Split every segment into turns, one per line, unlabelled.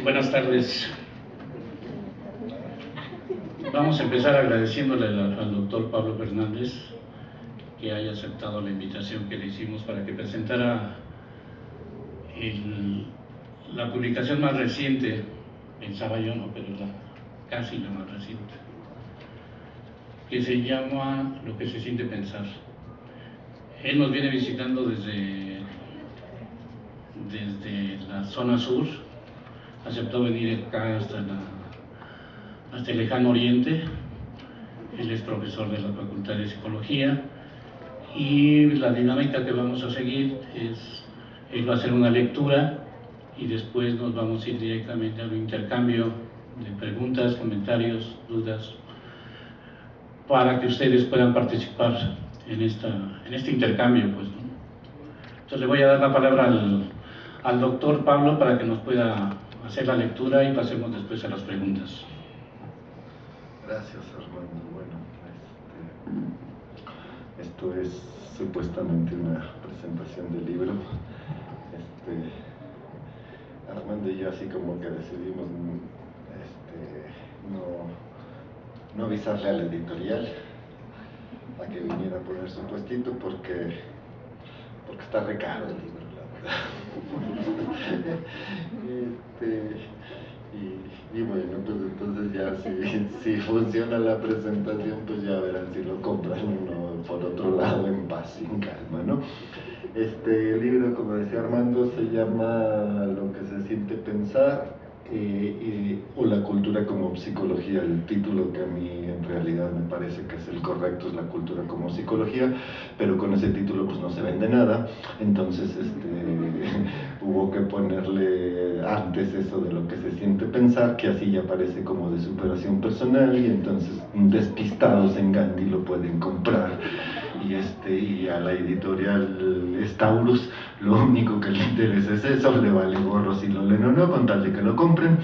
Buenas tardes. Vamos a empezar agradeciéndole al doctor Pablo Fernández que haya aceptado la invitación que le hicimos para que presentara la publicación más reciente, pensaba yo, no, pero casi la más reciente, que se llama Lo que se siente pensar. Él nos viene visitando desde la zona sur, aceptó venir acá hasta el lejano oriente. Él es profesor de la Facultad de Psicología y la dinámica que vamos a seguir es, él va a hacer una lectura y después nos vamos a ir directamente a un intercambio de preguntas, comentarios, dudas, para que ustedes puedan participar en este intercambio, pues, ¿no? Entonces le voy a dar la palabra al doctor Pablo para que nos pueda hacer la lectura y pasemos después a las preguntas.
Gracias, Armando. Bueno, esto es supuestamente una presentación del libro. Armando y yo así como que decidimos no avisarle a la editorial a que viniera a poner su puestito porque está re caro el libro, la verdad. Y bueno, pues entonces ya si funciona la presentación, pues ya verán si lo compran uno por otro lado en paz, sin calma, ¿no? Este libro, como decía Armando, se llama Lo que se siente pensar, o la cultura como psicología. El título que a mí en realidad me parece que es el correcto es la cultura como psicología, pero con ese título pues no se vende nada, entonces hubo que ponerle antes eso de lo que se siente pensar, que así ya parece como de superación personal, y entonces despistados en Gandhi lo pueden comprar. Y a la editorial Staurus lo único que le interesa es eso, le vale gorro si lo leen o no, con tal de que lo compren.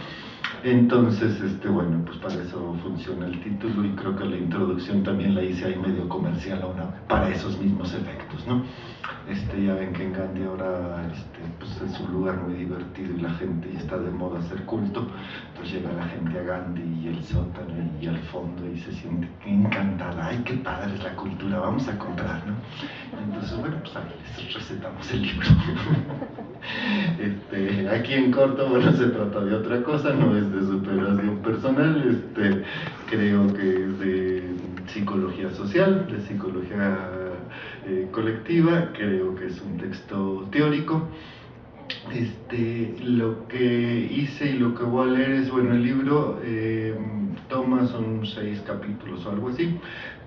Entonces, bueno, pues para eso funciona el título, y creo que la introducción también la hice ahí medio comercial para esos mismos efectos, ¿no? Ya ven que en Gandhi ahora pues es un lugar muy divertido y la gente ya está de moda hacer culto, entonces llega la gente a Gandhi y el sótano y al fondo y se siente encantada. ¡Ay, qué padre es la cultura! Vamos a comprar, ¿no? Entonces, bueno, pues ahí les recetamos el libro. Aquí en corto, bueno, se trata de otra cosa, no es de superación personal, creo que es de psicología social, de psicología colectiva. Creo que es un texto teórico. Lo que hice y lo que voy a leer es, bueno, el libro son 6 capítulos o algo así,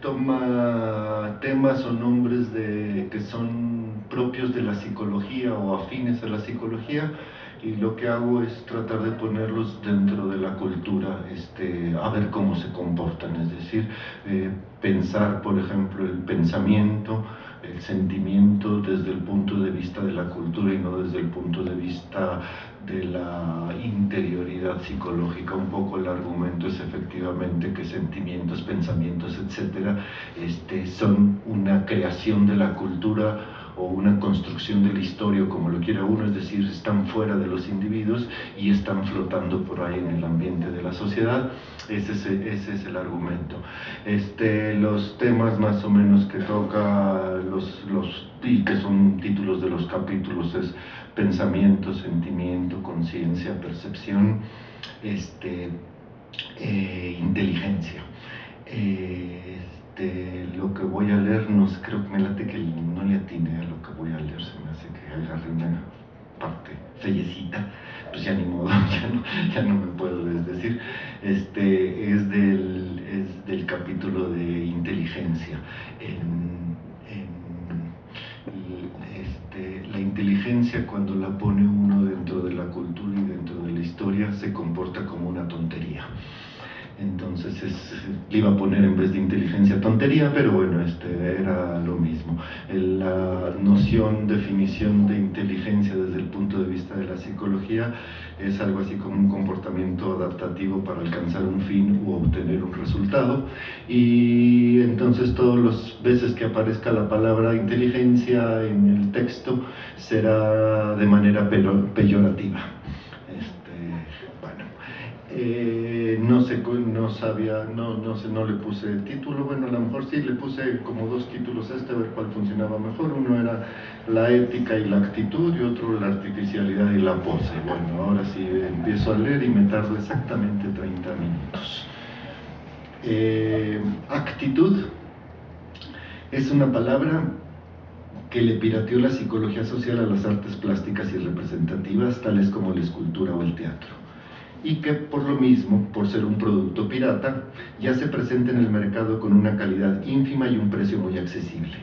toma temas o nombres que son propios de la psicología o afines a la psicología, y lo que hago es tratar de ponerlos dentro de la cultura, a ver cómo se comportan, es decir, pensar, por ejemplo, el pensamiento, el sentimiento desde el punto de vista de la cultura y no desde el punto de vista de la interioridad psicológica. Un poco el argumento es efectivamente que sentimientos, pensamientos, etcétera, son una creación de la cultura o una construcción de la historia, como lo quiera uno, es decir, están fuera de los individuos y están flotando por ahí en el ambiente de la sociedad. Ese es el argumento. Los temas más o menos que toca y que son títulos de los capítulos es pensamiento, sentimiento, conciencia, percepción, inteligencia. Lo que voy a leer, no sé, creo que me late que no le atiné a lo que voy a leer, se me hace que agarré una parte fellecita, pues ya ni modo, ya no me puedo desdecir. Es del capítulo de inteligencia. La inteligencia, cuando la pone uno dentro de la cultura y dentro de la historia, se comporta como una tontería. Entonces le iba a poner en vez de inteligencia tontería, pero bueno, era lo mismo. La definición de inteligencia desde el punto de vista de la psicología es algo así como un comportamiento adaptativo para alcanzar un fin u obtener un resultado, y entonces todas las veces que aparezca la palabra inteligencia en el texto será de manera peyorativa. Bueno, no le puse título. Bueno, a lo mejor sí le puse como 2 títulos a ver cuál funcionaba mejor. Uno era la ética y la actitud, y otro la artificialidad y la pose. Bueno, ahora sí empiezo a leer y me tardo exactamente 30 minutos. Actitud es una palabra que le pirateó la psicología social a las artes plásticas y representativas, tales como la escultura o el teatro, y que por lo mismo, por ser un producto pirata, ya se presenta en el mercado con una calidad ínfima y un precio muy accesible.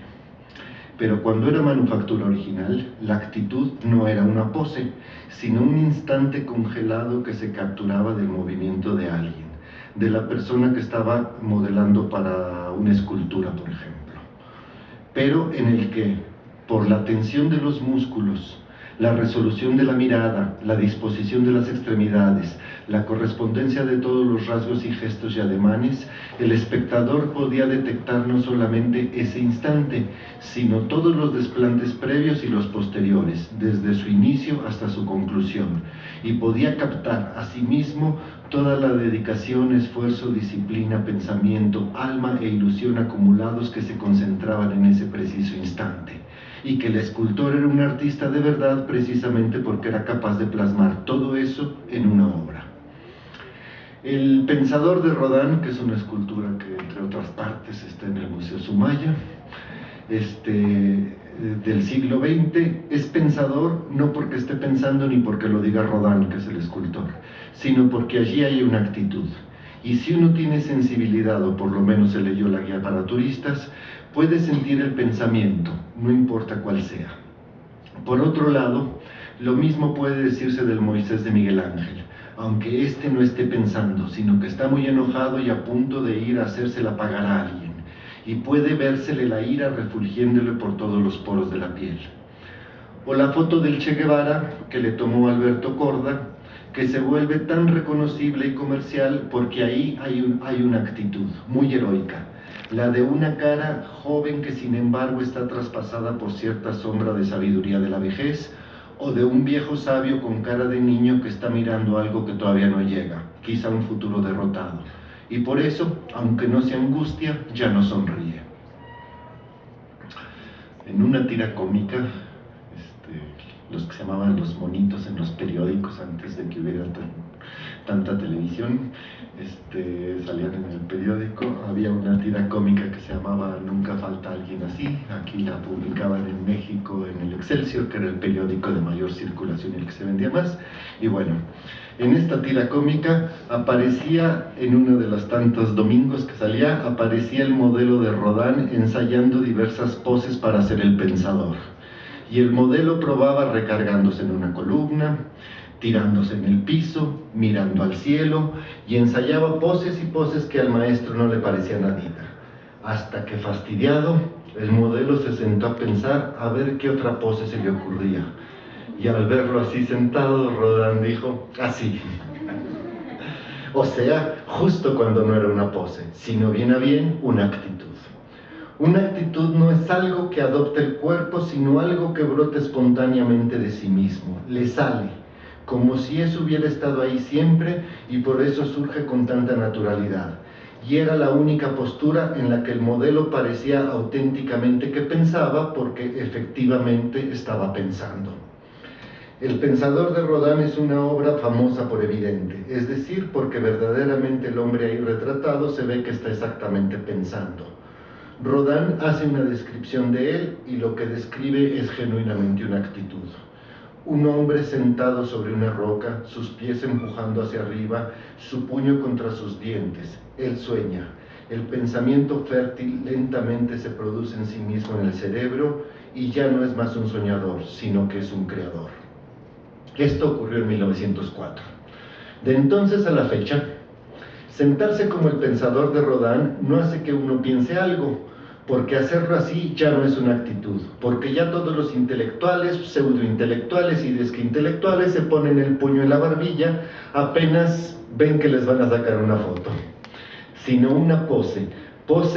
Pero cuando era manufactura original, la actitud no era una pose, sino un instante congelado que se capturaba del movimiento de alguien, de la persona que estaba modelando para una escultura, por ejemplo, pero en el que, por la tensión de los músculos, la resolución de la mirada, la disposición de las extremidades, la correspondencia de todos los rasgos y gestos y ademanes, el espectador podía detectar no solamente ese instante, sino todos los desplantes previos y los posteriores, desde su inicio hasta su conclusión, y podía captar asimismo toda la dedicación, esfuerzo, disciplina, pensamiento, alma e ilusión acumulados que se concentraban en ese preciso instante, y que el escultor era un artista de verdad precisamente porque era capaz de plasmar todo eso en una obra. El Pensador de Rodin, que es una escultura que entre otras partes está en el Museo Sumaya, del siglo XX, es pensador no porque esté pensando ni porque lo diga Rodin, que es el escultor, sino porque allí hay una actitud. Y si uno tiene sensibilidad, o por lo menos se leyó la guía para turistas, puede sentir el pensamiento, no importa cuál sea. Por otro lado, lo mismo puede decirse del Moisés de Miguel Ángel, aunque éste no esté pensando, sino que está muy enojado y a punto de ir a hacérsela pagar a alguien, y puede vérsele la ira refulgiéndole por todos los poros de la piel. O la foto del Che Guevara que le tomó Alberto Korda, que se vuelve tan reconocible y comercial porque ahí hay una actitud muy heroica, la de una cara joven que sin embargo está traspasada por cierta sombra de sabiduría de la vejez, o de un viejo sabio con cara de niño que está mirando algo que todavía no llega, quizá un futuro derrotado, y por eso, aunque no se angustia, ya no sonríe. En una tira cómica, los que se llamaban los monitos en los periódicos antes de que hubiera tanta televisión, salían en el periódico, había una tira cómica que se llamaba Nunca falta alguien así. Aquí la publicaban en México en el Excelsior, que era el periódico de mayor circulación y el que se vendía más. Y bueno, en esta tira cómica aparecía, en uno de los tantos domingos que salía, aparecía el modelo de Rodin ensayando diversas poses para ser el pensador. Y el modelo probaba recargándose en una columna, tirándose en el piso, mirando al cielo, y ensayaba poses y poses que al maestro no le parecía nadita. Hasta que, fastidiado, el modelo se sentó a pensar a ver qué otra pose se le ocurría. Y al verlo así sentado, Rodin dijo, así. O sea, justo cuando no era una pose, sino bien a bien una actitud. Una actitud no es algo que adopte el cuerpo, sino algo que brote espontáneamente de sí mismo, le sale, como si eso hubiera estado ahí siempre y por eso surge con tanta naturalidad. Y era la única postura en la que el modelo parecía auténticamente que pensaba, porque efectivamente estaba pensando. El Pensador de Rodin es una obra famosa por evidente, es decir, porque verdaderamente el hombre ahí retratado se ve que está exactamente pensando. Rodin hace una descripción de él y lo que describe es genuinamente una actitud. Un hombre sentado sobre una roca, sus pies empujando hacia arriba, su puño contra sus dientes. Él sueña. El pensamiento fértil lentamente se produce en sí mismo en el cerebro y ya no es más un soñador, sino que es un creador. Esto ocurrió en 1904. De entonces a la fecha, sentarse como el Pensador de Rodin no hace que uno piense algo, porque hacerlo así ya no es una actitud, porque ya todos los intelectuales, pseudointelectuales y desqueintelectuales se ponen el puño en la barbilla apenas ven que les van a sacar una foto, sino una pose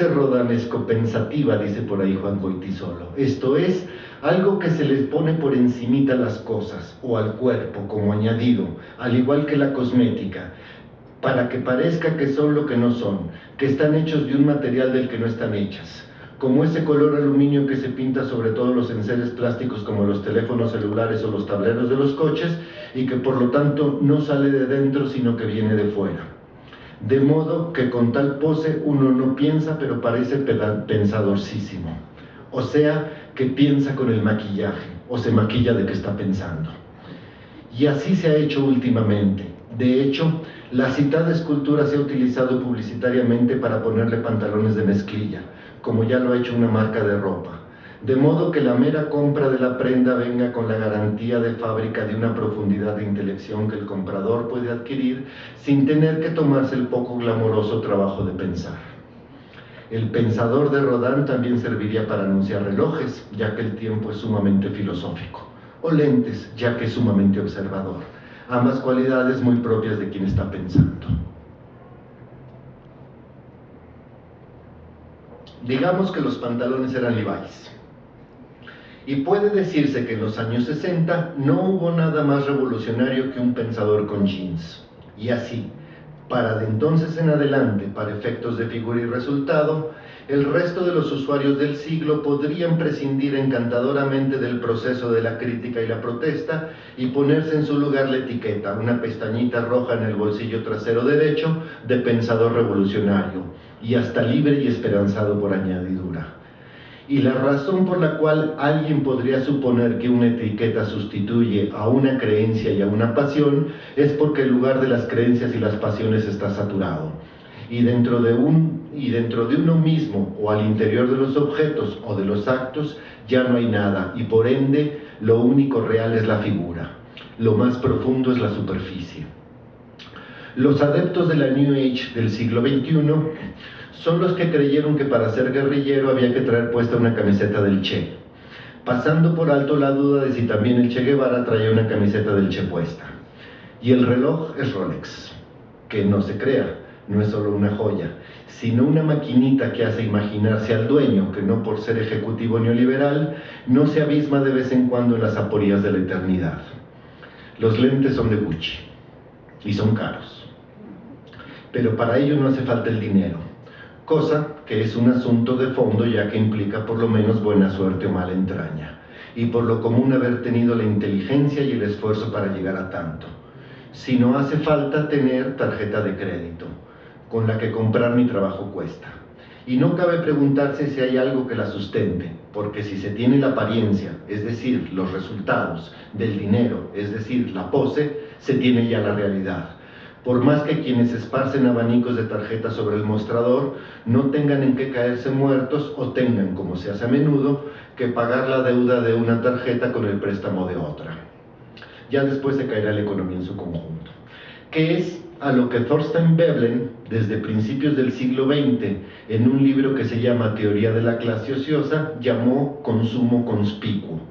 rodanesco-pensativa, dice por ahí Juan Goytisolo. Esto es, algo que se les pone por encimita a las cosas, o al cuerpo como añadido, al igual que la cosmética,
para que parezca que son lo que no son, que están hechos de un material del que no están hechas, como ese color aluminio que se pinta sobre todos los enseres plásticos como los teléfonos celulares o los tableros de los coches, y que por lo tanto no sale de dentro sino que viene de fuera. De modo que con tal pose uno no piensa, pero parece pensadorcísimo. O sea, que piensa con el maquillaje, o se maquilla de que está pensando. Y así se ha hecho últimamente. De hecho, la citada escultura se ha utilizado publicitariamente para ponerle pantalones de mezclilla, como ya lo ha hecho una marca de ropa. De modo que la mera compra de la prenda venga con la garantía de fábrica de una profundidad de intelección que el comprador puede adquirir sin tener que tomarse el poco glamoroso trabajo de pensar. El pensador de Rodin también serviría para anunciar relojes, ya que el tiempo es sumamente filosófico, o lentes, ya que es sumamente observador, ambas cualidades muy propias de quien está pensando. Digamos que los pantalones eran Levi's. Y puede decirse que en los años 60 no hubo nada más revolucionario que un pensador con jeans. Y así, para de entonces en adelante, para efectos de figura y resultado, el resto de los usuarios del siglo podrían prescindir encantadoramente del proceso de la crítica y la protesta y ponerse en su lugar la etiqueta, una pestañita roja en el bolsillo trasero derecho, de pensador revolucionario, y hasta libre y esperanzado por añadidura. Y la razón por la cual alguien podría suponer que una etiqueta sustituye a una creencia y a una pasión es porque el lugar de las creencias y las pasiones está saturado. Y dentro de uno mismo o al interior de los objetos o de los actos ya no hay nada, y por ende lo único real es la figura. Lo más profundo es la superficie. Los adeptos de la New Age del siglo XXI son los que creyeron que para ser guerrillero había que traer puesta una camiseta del Che, pasando por alto la duda de si también el Che Guevara traía una camiseta del Che puesta. Y el reloj es Rolex, que no se crea, no es solo una joya, sino una maquinita que hace imaginarse al dueño, que no por ser ejecutivo neoliberal, no se abisma de vez en cuando en las aporías de la eternidad. Los lentes son de Gucci, y son caros. Pero para ello no hace falta el dinero, cosa que es un asunto de fondo, ya que implica por lo menos buena suerte o mala entraña, y por lo común haber tenido la inteligencia y el esfuerzo para llegar a tanto. Si no hace falta tener tarjeta de crédito, con la que comprar mi trabajo cuesta. Y no cabe preguntarse si hay algo que la sustente, porque si se tiene la apariencia, es decir, los resultados del dinero, es decir, la pose, se tiene ya la realidad. Por más que quienes esparcen abanicos de tarjetas sobre el mostrador no tengan en qué caerse muertos o tengan, como se hace a menudo, que pagar la deuda de una tarjeta con el préstamo de otra. Ya después se caerá la economía en su conjunto. Que es a lo que Thorstein Veblen, desde principios del siglo XX, en un libro que se llama Teoría de la clase ociosa, llamó consumo conspicuo,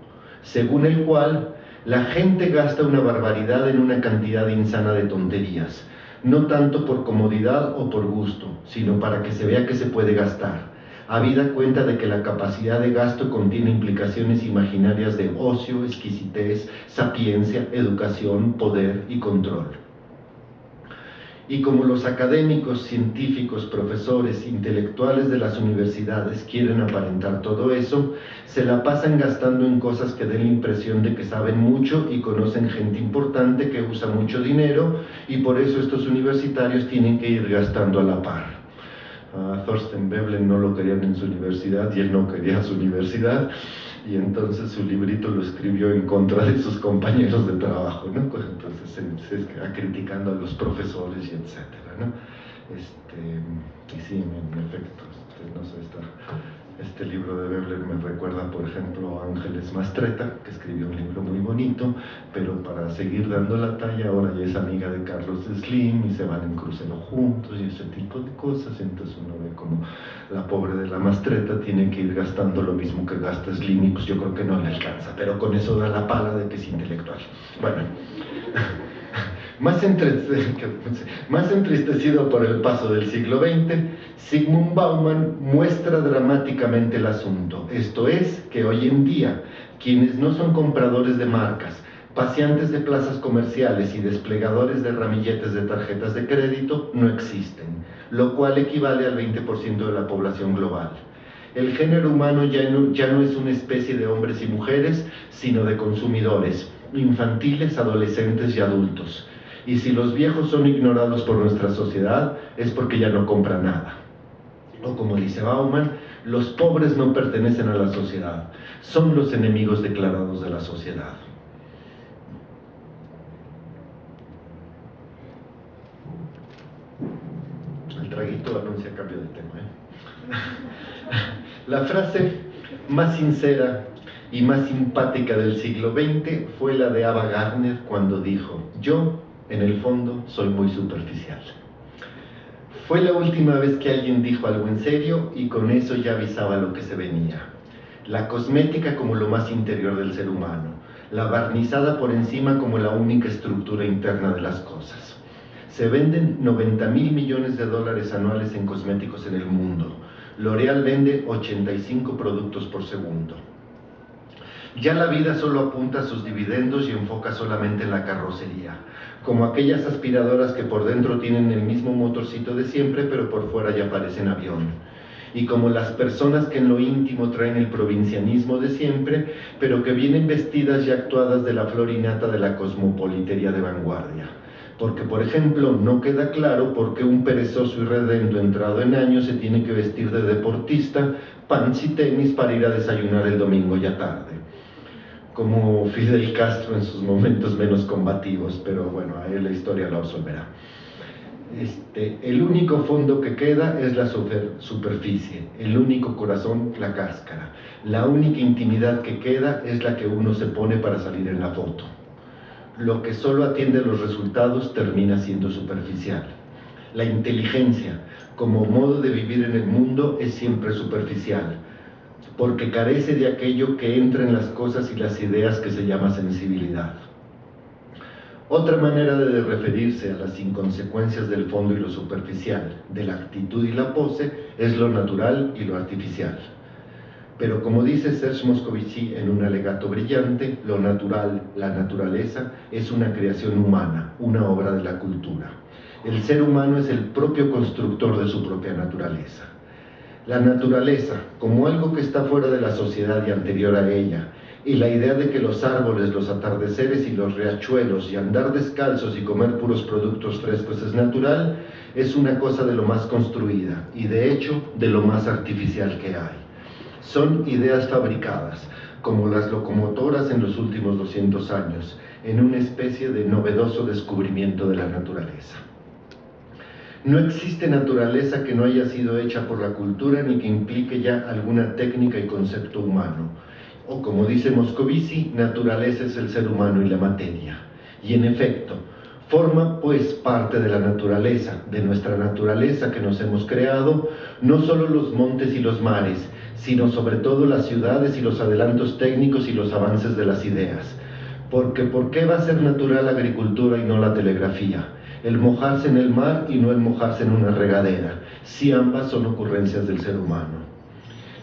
según el cual la gente gasta una barbaridad en una cantidad insana de tonterías, no tanto por comodidad o por gusto, sino para que se vea que se puede gastar, habida cuenta de que la capacidad de gasto contiene implicaciones imaginarias de ocio, exquisitez, sapiencia, educación, poder y control. Y como los académicos, científicos, profesores, intelectuales de las universidades quieren aparentar todo eso, se la pasan gastando en cosas que den la impresión de que saben mucho y conocen gente importante que usa mucho dinero, y por eso estos universitarios tienen que ir gastando a la par. A Thorstein Veblen no lo querían en su universidad y él no quería su universidad, y entonces su librito lo escribió en contra de sus compañeros de trabajo, ¿no? Entonces se criticando a los profesores y etcétera, ¿no? Y sí, en efecto, no sé, este libro de Veblen me recuerda, por ejemplo, a Ángeles Mastretta, que escribió un libro muy bonito, pero para seguir dando la talla ahora ya es amiga de Carlos Slim y se van en crucero juntos y ese tipo de cosas. Entonces uno ve como la pobre de la Mastretta tiene que ir gastando lo mismo que gasta Slim, y pues yo creo que no le alcanza, pero con eso da la pala de que es intelectual. Bueno, más entristecido por el paso del siglo XX, Zygmunt Bauman muestra dramáticamente el asunto, esto es, que hoy en día, quienes no son compradores de marcas, Paseantes de plazas comerciales y desplegadores de ramilletes de tarjetas de crédito no existen, lo cual equivale al 20% de la población global. El género humano ya no es una especie de hombres y mujeres, sino de consumidores, infantiles, adolescentes y adultos. Y si los viejos son ignorados por nuestra sociedad, es porque ya no compran nada. O como dice Bauman, los pobres no pertenecen a la sociedad, son los enemigos declarados de la sociedad. El traguito anuncia cambio de tema, La frase más sincera y más simpática del siglo XX fue la de Ava Gardner cuando dijo: yo, en el fondo, soy muy superficial. Fue la última vez que alguien dijo algo en serio y con eso ya avisaba lo que se venía. La cosmética como lo más interior del ser humano, la barnizada por encima como la única estructura interna de las cosas. Se venden 90.000 millones de dólares anuales en cosméticos en el mundo. L'Oréal vende 85 productos por segundo. Ya la vida solo apunta a sus dividendos y enfoca solamente en la carrocería, como aquellas aspiradoras que por dentro tienen el mismo motorcito de siempre, pero por fuera ya parecen avión. Y como las personas que en lo íntimo traen el provincianismo de siempre, pero que vienen vestidas y actuadas de la flor innata de la cosmopolitería de vanguardia. Porque, por ejemplo, no queda claro por qué un perezoso y redento entrado en años se tiene que vestir de deportista, pants y tenis para ir a desayunar el domingo ya tarde. Como Fidel Castro en sus momentos menos combativos, pero bueno, a él la historia lo absolverá. El único fondo que queda es la superficie, el único corazón, la cáscara. La única intimidad que queda es la que uno se pone para salir en la foto. Lo que solo atiende a los resultados termina siendo superficial. La inteligencia, como modo de vivir en el mundo, es siempre superficial, porque carece de aquello que entra en las cosas y las ideas que se llama sensibilidad. Otra manera de referirse a las inconsecuencias del fondo y lo superficial, de la actitud y la pose, es lo natural y lo artificial. Pero como dice Serge Moscovici en un alegato brillante, lo natural, la naturaleza, es una creación humana, una obra de la cultura. El ser humano es el propio constructor de su propia naturaleza. La naturaleza, como algo que está fuera de la sociedad y anterior a ella, y la idea de que los árboles, los atardeceres y los riachuelos y andar descalzos y comer puros productos frescos es natural, es una cosa de lo más construida y de hecho de lo más artificial que hay. Son ideas fabricadas, como las locomotoras en los últimos 200 años, en una especie de novedoso descubrimiento de la naturaleza. No existe naturaleza que no haya sido hecha por la cultura ni que implique ya alguna técnica y concepto humano. O como dice Moscovici, naturaleza es el ser humano y la materia. Y en efecto, forma pues parte de la naturaleza, de nuestra naturaleza que nos hemos creado, no solo los montes y los mares, sino sobre todo las ciudades y los adelantos técnicos y los avances de las ideas. Porque ¿por qué va a ser natural la agricultura y no la telegrafía? El mojarse en el mar y no el mojarse en una regadera, si ambas son ocurrencias del ser humano.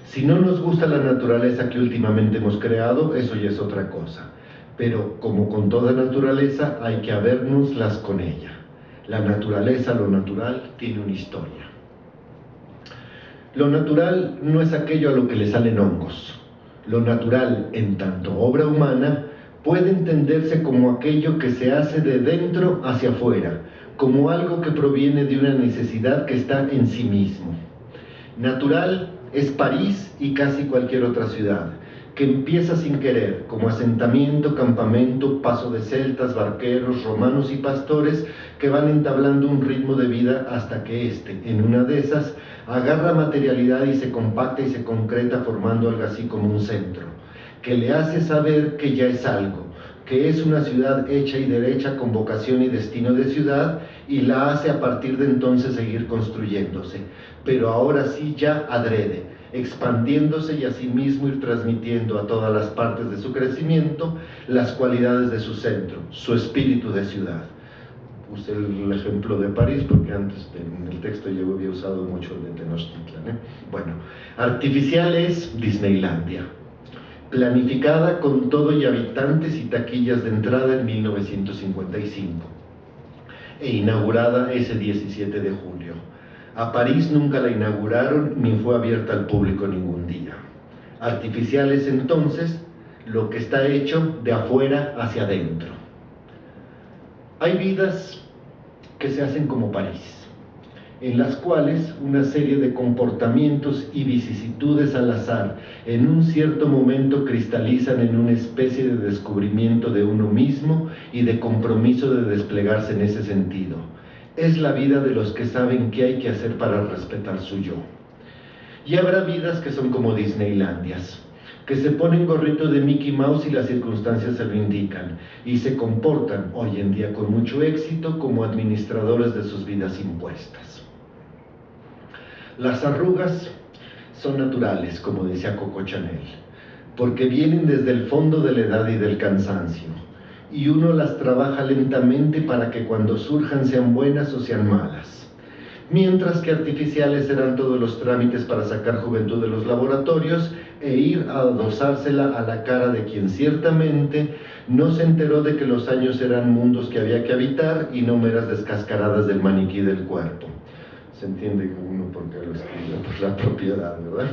Si no nos gusta la naturaleza que últimamente hemos creado, eso ya es otra cosa. Pero como con toda naturaleza, hay que habérnoslas con ella. La naturaleza, lo natural, tiene una historia. Lo natural no es aquello a lo que le salen hongos. Lo natural, en tanto obra humana, puede entenderse como aquello que se hace de dentro hacia afuera, como algo que proviene de una necesidad que está en sí mismo. Natural es París y casi cualquier otra ciudad, que empieza sin querer, como asentamiento, campamento, paso de celtas, barqueros, romanos y pastores que van entablando un ritmo de vida hasta que en una de esas, agarra materialidad y se compacta y se concreta formando algo así como un centro, que le hace saber que ya es algo, que es una ciudad hecha y derecha con vocación y destino de ciudad, y la hace a partir de entonces seguir construyéndose, pero ahora sí ya adrede, expandiéndose y asimismo ir transmitiendo a todas las partes de su crecimiento las cualidades de su centro, su espíritu de ciudad. Puse el ejemplo de París porque antes en el texto yo había usado mucho el de Tenochtitlan. Bueno, artificial es Disneylandia. planificada con todo y habitantes y taquillas de entrada en 1955 e inaugurada ese 17 de julio. A París nunca la inauguraron ni fue abierta al público ningún día. Artificial es entonces lo que está hecho de afuera hacia adentro. Hay vidas que se hacen como París, en las cuales una serie de comportamientos y vicisitudes al azar en un cierto momento cristalizan en una especie de descubrimiento de uno mismo y de compromiso de desplegarse en ese sentido. Es la vida de los que saben qué hay que hacer para respetar su yo. Y habrá vidas que son como Disneylandias, que se ponen gorrito de Mickey Mouse y las circunstancias se lo indican, y se comportan hoy en día con mucho éxito como administradores de sus vidas impuestas. Las arrugas son naturales, como decía Coco Chanel, porque vienen desde el fondo de la edad y del cansancio, y uno las trabaja lentamente para que cuando surjan sean buenas o sean malas. Mientras que artificiales serán todos los trámites para sacar juventud de los laboratorios e ir a adosársela a la cara de quien ciertamente no se enteró de que los años eran mundos que había que habitar y no meras descascaradas del maniquí del cuerpo. Se entiende que uno porque lo escribe por la propiedad, ¿verdad?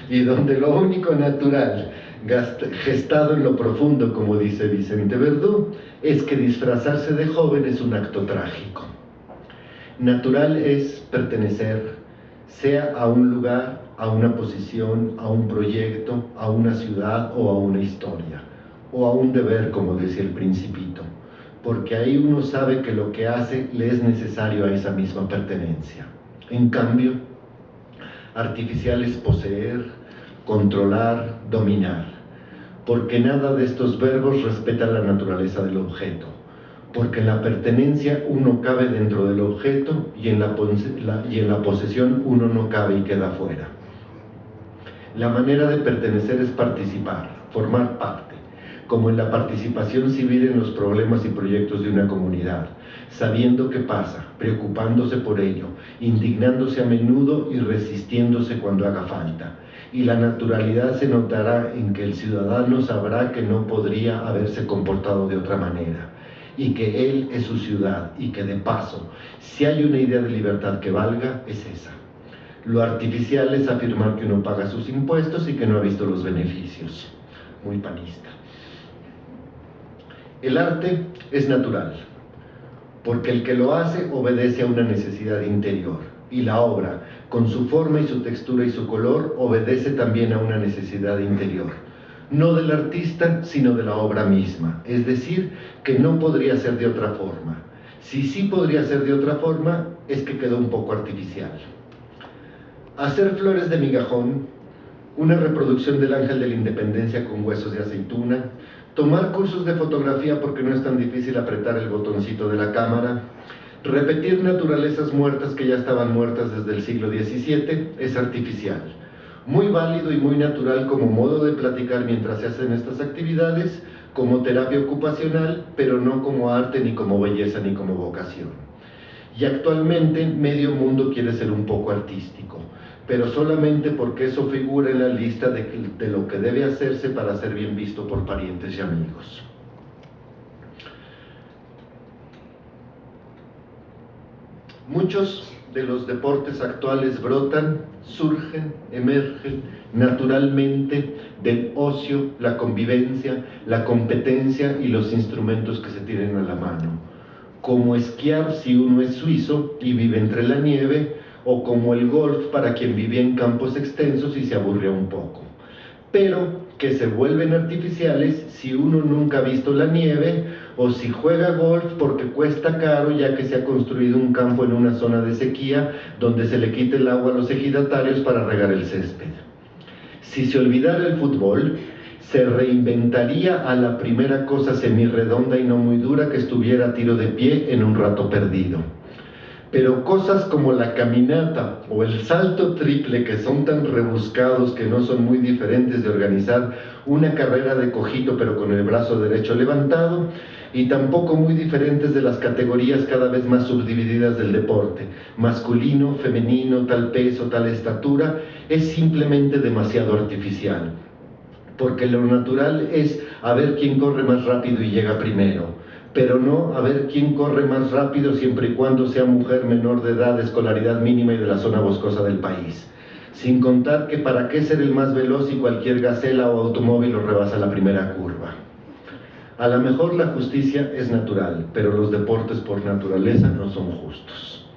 Y donde lo único natural, gestado en lo profundo, como dice Vicente Verdú, es que disfrazarse de joven es un acto trágico. Natural es pertenecer, sea a un lugar, a una posición, a un proyecto, a una ciudad o a una historia, o a un deber, como decía el Principito, porque ahí uno sabe que lo que hace le es necesario a esa misma pertenencia. En cambio, artificial es poseer, controlar, dominar, porque nada de estos verbos respeta la naturaleza del objeto, porque en la pertenencia uno cabe dentro del objeto y en la posesión uno no cabe y queda fuera. La manera de pertenecer es participar, formar parte, como en la participación civil en los problemas y proyectos de una comunidad, sabiendo qué pasa, preocupándose por ello, indignándose a menudo y resistiéndose cuando haga falta. Y la naturalidad se notará en que el ciudadano sabrá que no podría haberse comportado de otra manera, y que él es su ciudad, y que de paso, si hay una idea de libertad que valga, es esa. Lo artificial es afirmar que uno paga sus impuestos y que no ha visto los beneficios. Muy panista. El arte es natural, porque el que lo hace obedece a una necesidad interior, y la obra, con su forma y su textura y su color, obedece también a una necesidad interior, no del artista, sino de la obra misma, es decir, que no podría ser de otra forma. Si sí podría ser de otra forma, es que quedó un poco artificial. Hacer flores de migajón, una reproducción del ángel de la independencia con huesos de aceituna, tomar cursos de fotografía porque no es tan difícil apretar el botoncito de la cámara, repetir naturalezas muertas que ya estaban muertas desde el siglo XVII, es artificial. Muy válido y muy natural como modo de platicar mientras se hacen estas actividades, como terapia ocupacional, pero no como arte, ni como belleza, ni como vocación. Y actualmente medio mundo quiere ser un poco artístico, pero solamente porque eso figura en la lista de lo que debe hacerse para ser bien visto por parientes y amigos. Muchos de los deportes actuales brotan, surgen, emergen naturalmente del ocio, la convivencia, la competencia y los instrumentos que se tienen a la mano, como esquiar si uno es suizo y vive entre la nieve, o como el golf para quien vivía en campos extensos y se aburría un poco, pero que se vuelven artificiales si uno nunca ha visto la nieve, o si juega golf porque cuesta caro ya que se ha construido un campo en una zona de sequía donde se le quite el agua a los ejidatarios para regar el césped. Si se olvidara el fútbol, se reinventaría a la primera cosa semirredonda y no muy dura que estuviera a tiro de pie en un rato perdido. Pero cosas como la caminata o el salto triple, que son tan rebuscados que no son muy diferentes de organizar una carrera de cojito pero con el brazo derecho levantado, y tampoco muy diferentes de las categorías cada vez más subdivididas del deporte, masculino, femenino, tal peso, tal estatura, es simplemente demasiado artificial. porque lo natural es a ver quién corre más rápido y llega primero, pero no a ver quién corre más rápido siempre y cuando sea mujer menor de edad, de escolaridad mínima y de la zona boscosa del país. Sin contar que para qué ser el más veloz si cualquier gacela o automóvil lo rebasa la primera curva. A lo mejor la justicia es natural, pero los deportes por naturaleza no son justos.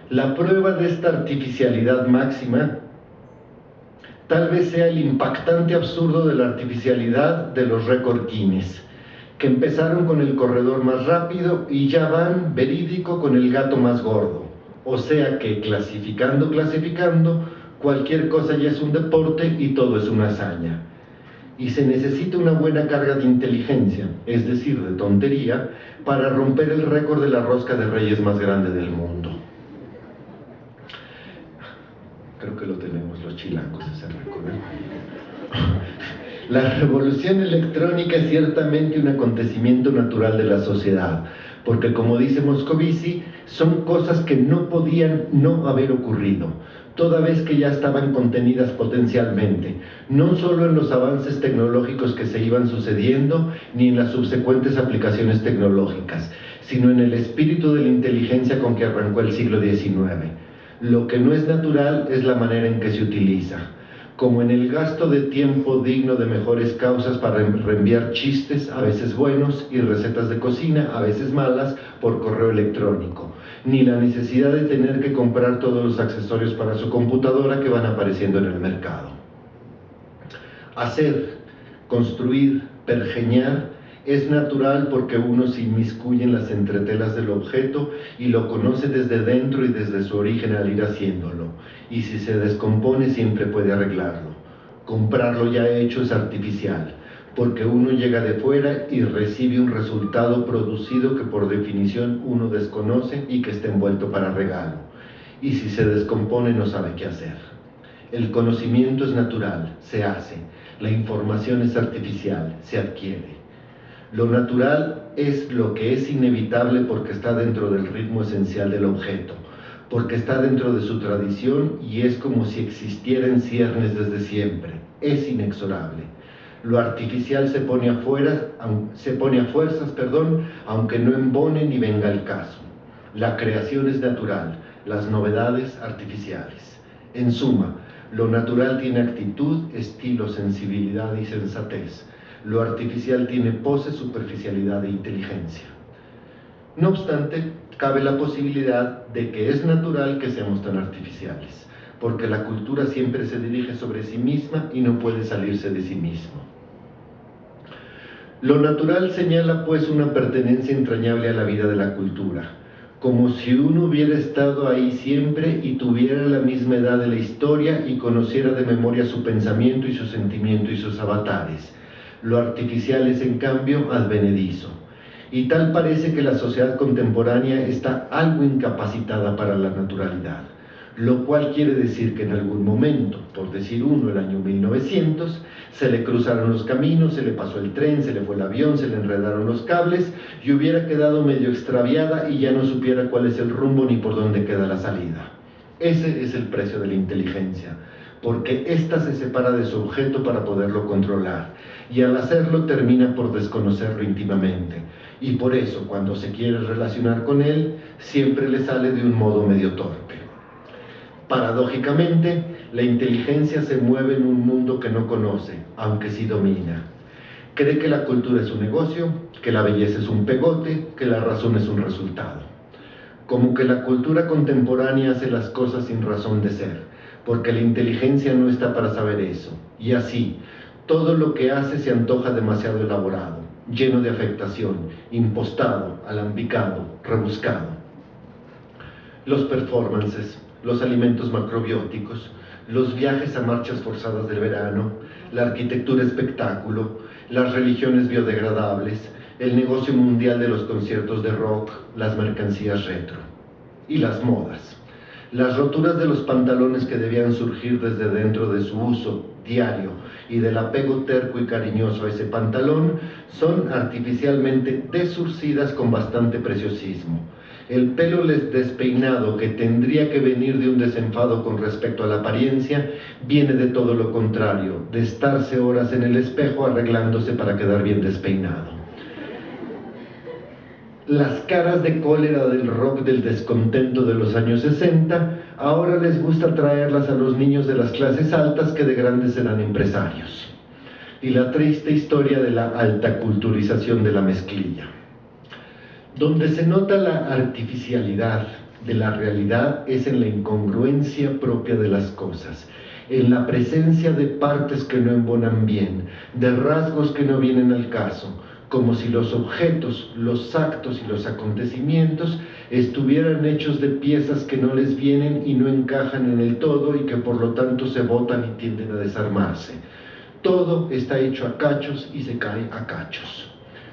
La prueba de esta artificialidad máxima tal vez sea el impactante absurdo de la artificialidad de los récord Guinness, que empezaron con el corredor más rápido y ya van, verídico, con el gato más gordo. O sea que clasificando, cualquier cosa ya es un deporte y todo es una hazaña. Y se necesita una buena carga de inteligencia, es decir, de tontería, para romper el récord de la rosca de reyes más grande del mundo. Creo que lo tenemos los chilangos ese récord, ¿eh? La revolución electrónica es ciertamente un acontecimiento natural de la sociedad, porque como dice Moscovici, son cosas que no podían no haber ocurrido, toda vez que ya estaban contenidas potencialmente, no solo en los avances tecnológicos que se iban sucediendo, ni en las subsecuentes aplicaciones tecnológicas, sino en el espíritu de la inteligencia con que arrancó el siglo XIX. Lo que no es natural es la manera en que se utiliza, como en el gasto de tiempo digno de mejores causas para reenviar chistes, a veces buenos, y recetas de cocina, a veces malas, por correo electrónico, ni la necesidad de tener que comprar todos los accesorios para su computadora que van apareciendo en el mercado. Hacer, construir, pergeñar, es natural porque uno se inmiscuye en las entretelas del objeto y lo conoce desde dentro y desde su origen al ir haciéndolo. Y si se descompone siempre puede arreglarlo. Comprarlo ya hecho es artificial, porque uno llega de fuera y recibe un resultado producido que por definición uno desconoce y que está envuelto para regalo. Y si se descompone no sabe qué hacer. El conocimiento es natural, se hace. La información es artificial, se adquiere. Lo natural es lo que es inevitable porque está dentro del ritmo esencial del objeto, porque está dentro de su tradición y es como si existiera en ciernes desde siempre, es inexorable. Lo artificial se pone a fuerzas, aunque no embone ni venga el caso. La creación es natural, las novedades artificiales. En suma, lo natural tiene actitud, estilo, sensibilidad y sensatez. Lo artificial tiene pose, superficialidad e inteligencia. No obstante, cabe la posibilidad de que es natural que seamos tan artificiales, porque la cultura siempre se dirige sobre sí misma y no puede salirse de sí mismo. Lo natural señala pues una pertenencia entrañable a la vida de la cultura, como si uno hubiera estado ahí siempre y tuviera la misma edad de la historia y conociera de memoria su pensamiento y su sentimiento y sus avatares. Lo artificial es, en cambio, advenedizo. Y tal parece que la sociedad contemporánea está algo incapacitada para la naturalidad, lo cual quiere decir que en algún momento, por decir uno, el año 1900, se le cruzaron los caminos, se le pasó el tren, se le fue el avión, se le enredaron los cables y hubiera quedado medio extraviada y ya no supiera cuál es el rumbo ni por dónde queda la salida. Ese es el precio de la inteligencia, porque ésta se separa de su objeto para poderlo controlar, y al hacerlo termina por desconocerlo íntimamente, y por eso cuando se quiere relacionar con él, siempre le sale de un modo medio torpe. Paradójicamente, la inteligencia se mueve en un mundo que no conoce, aunque sí domina. Cree que la cultura es un negocio, que la belleza es un pegote, que la razón es un resultado. Como que la cultura contemporánea hace las cosas sin razón de ser, porque la inteligencia no está para saber eso, y así, todo lo que hace se antoja demasiado elaborado, lleno de afectación, impostado, alambicado, rebuscado. Los performances, los alimentos macrobióticos, los viajes a marchas forzadas del verano, la arquitectura espectáculo, las religiones biodegradables, el negocio mundial de los conciertos de rock, las mercancías retro. Y las modas. Las roturas de los pantalones que debían surgir desde dentro de su uso diario y del apego terco y cariñoso a ese pantalón son artificialmente desurcidas con bastante preciosismo. El pelo despeinado, que tendría que venir de un desenfado con respecto a la apariencia, viene de todo lo contrario, de estarse horas en el espejo arreglándose para quedar bien despeinado. Las caras de cólera del rock del descontento de los años 60, ahora les gusta traerlas a los niños de las clases altas que de grandes serán empresarios. Y la triste historia de la alta culturización de la mezclilla. Donde se nota la artificialidad de la realidad es en la incongruencia propia de las cosas, en la presencia de partes que no embonan bien, de rasgos que no vienen al caso, como si los objetos, los actos y los acontecimientos estuvieran hechos de piezas que no les vienen y no encajan en el todo y que por lo tanto se botan y tienden a desarmarse. Todo está hecho a cachos y se cae a cachos.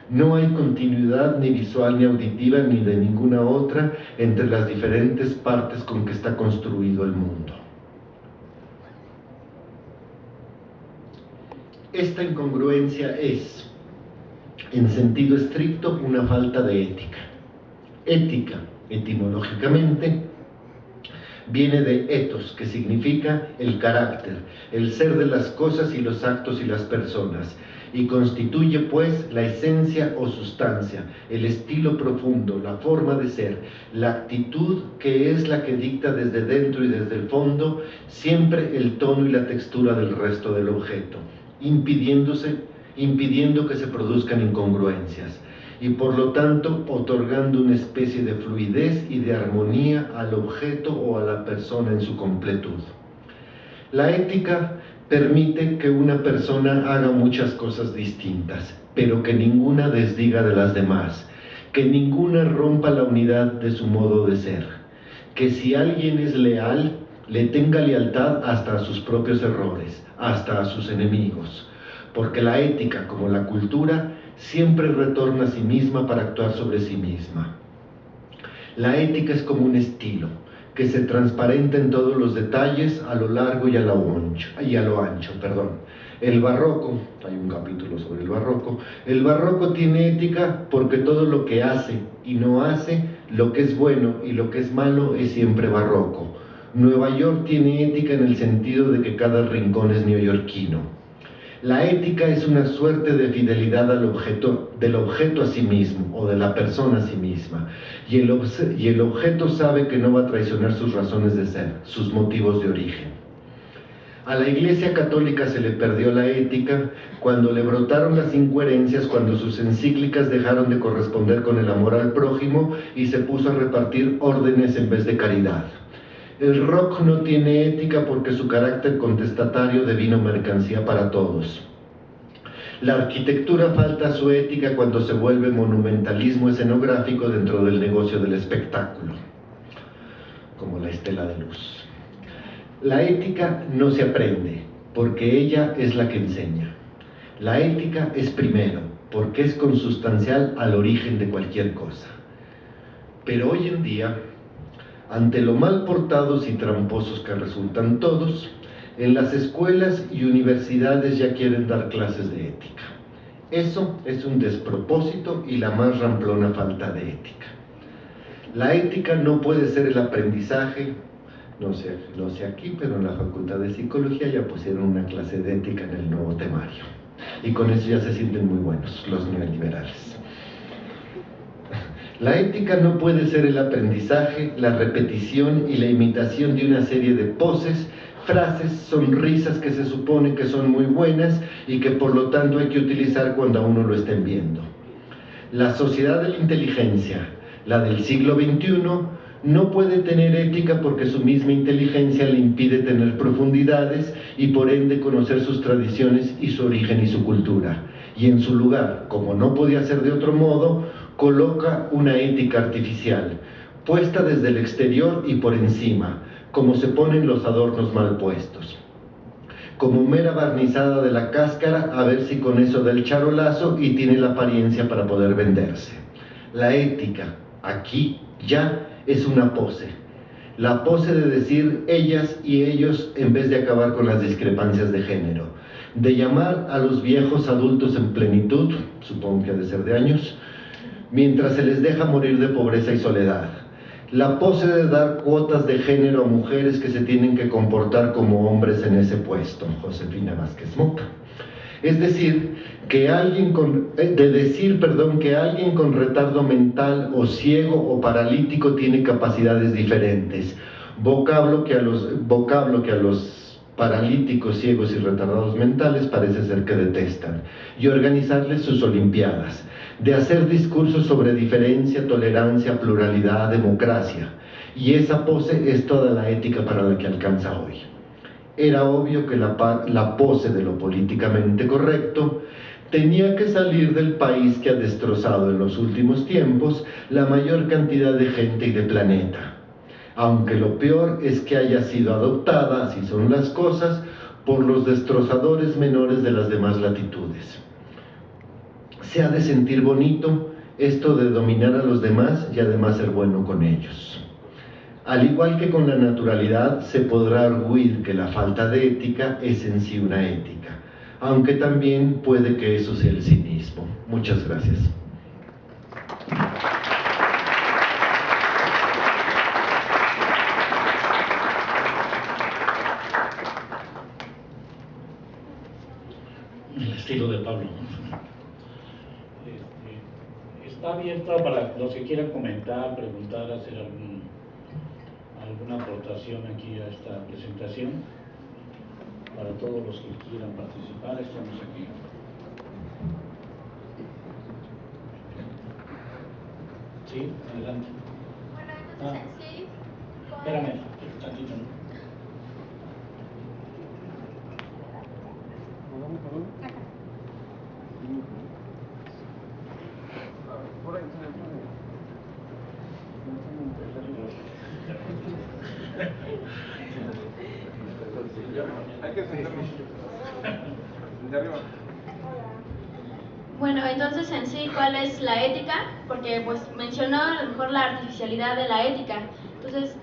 No hay continuidad ni visual ni auditiva ni de ninguna otra entre las diferentes partes con que está construido el mundo. Esta incongruencia es, en sentido estricto, una falta de ética. Ética, etimológicamente, viene de ethos, que significa el carácter, el ser de las cosas y los actos y las personas, y constituye pues la esencia o sustancia, el estilo profundo, la forma de ser, la actitud que es la que dicta desde dentro y desde el fondo siempre el tono y la textura del resto del objeto, impidiendo que se produzcan incongruencias, y por lo tanto otorgando una especie de fluidez y de armonía al objeto o a la persona en su completud. La ética permite que una persona haga muchas cosas distintas, pero que ninguna desdiga de las demás, que ninguna rompa la unidad de su modo de ser, que si alguien es leal, le tenga lealtad hasta a sus propios errores, hasta a sus enemigos, porque la ética, como la cultura, siempre retorna a sí misma para actuar sobre sí misma. La ética es como un estilo, que se transparenta en todos los detalles a lo largo y a lo ancho. El barroco, hay un capítulo sobre el barroco tiene ética porque todo lo que hace y no hace, lo que es bueno y lo que es malo es siempre barroco. Nueva York tiene ética en el sentido de que cada rincón es neoyorquino. La ética es una suerte de fidelidad del objeto a sí mismo o de la persona a sí misma, y el objeto sabe que no va a traicionar sus razones de ser, sus motivos de origen. A la Iglesia Católica se le perdió la ética cuando le brotaron las incoherencias, cuando sus encíclicas dejaron de corresponder con el amor al prójimo y se puso a repartir órdenes en vez de caridad. El rock no tiene ética porque su carácter contestatario devino mercancía para todos. La arquitectura falta a su ética cuando se vuelve monumentalismo escenográfico dentro del negocio del espectáculo, como la estela de luz. La ética no se aprende, porque ella es la que enseña. La ética es primero, porque es consustancial al origen de cualquier cosa. Pero hoy en día, ante lo mal portados y tramposos que resultan todos, en las escuelas y universidades ya quieren dar clases de ética. Eso es un despropósito y la más ramplona falta de ética. La ética no puede ser el aprendizaje, no sé aquí, pero en la Facultad de Psicología ya pusieron una clase de ética en el nuevo temario. Y con eso ya se sienten muy buenos los neoliberales. La ética no puede ser el aprendizaje, la repetición y la imitación de una serie de poses, frases, sonrisas que se supone que son muy buenas y que por lo tanto hay que utilizar cuando a uno lo estén viendo. La sociedad de la inteligencia, la del siglo XXI, no puede tener ética porque su misma inteligencia le impide tener profundidades y por ende conocer sus tradiciones y su origen y su cultura. Y en su lugar, como no podía ser de otro modo, coloca una ética artificial, puesta desde el exterior y por encima, como se ponen los adornos mal puestos. Como mera barnizada de la cáscara, a ver si con eso da el charolazo y tiene la apariencia para poder venderse. La ética, aquí, ya, es una pose. La pose de decir ellas y ellos en vez de acabar con las discrepancias de género. de llamar a los viejos adultos en plenitud, supongo que ha de ser de años, mientras se les deja morir de pobreza y soledad. La pose de dar cuotas de género a mujeres que se tienen que comportar como hombres en ese puesto, Josefina Vázquez Mota. Es decir, que alguien con retardo mental o ciego o paralítico tiene capacidades diferentes, vocablo que a los paralíticos, ciegos y retardados mentales parece ser que detestan, y organizarles sus olimpiadas, de hacer discursos sobre diferencia, tolerancia, pluralidad, democracia, y esa pose es toda la ética para la que alcanza hoy. Era obvio que la pose de lo políticamente correcto tenía que salir del país que ha destrozado en los últimos tiempos la mayor cantidad de gente y de planeta, aunque lo peor es que haya sido adoptada, así son las cosas, por los destrozadores menores de las demás latitudes. Se ha de sentir bonito esto de dominar a los demás y además ser bueno con ellos. Al igual que con la naturalidad, se podrá arguir que la falta de ética es en sí una ética, aunque también puede que eso sea el cinismo. Muchas gracias.
El estilo de Pablo. Está abierto para los que quieran comentar, preguntar, hacer alguna aportación aquí a esta presentación. Para todos los que quieran participar, estamos aquí. Sí, adelante.
Bueno, entonces sí.
Espérame, tantito, ¿no?
Bueno, entonces en sí, ¿cuál es la ética? Porque pues mencionó a lo mejor la artificialidad de la ética. Entonces,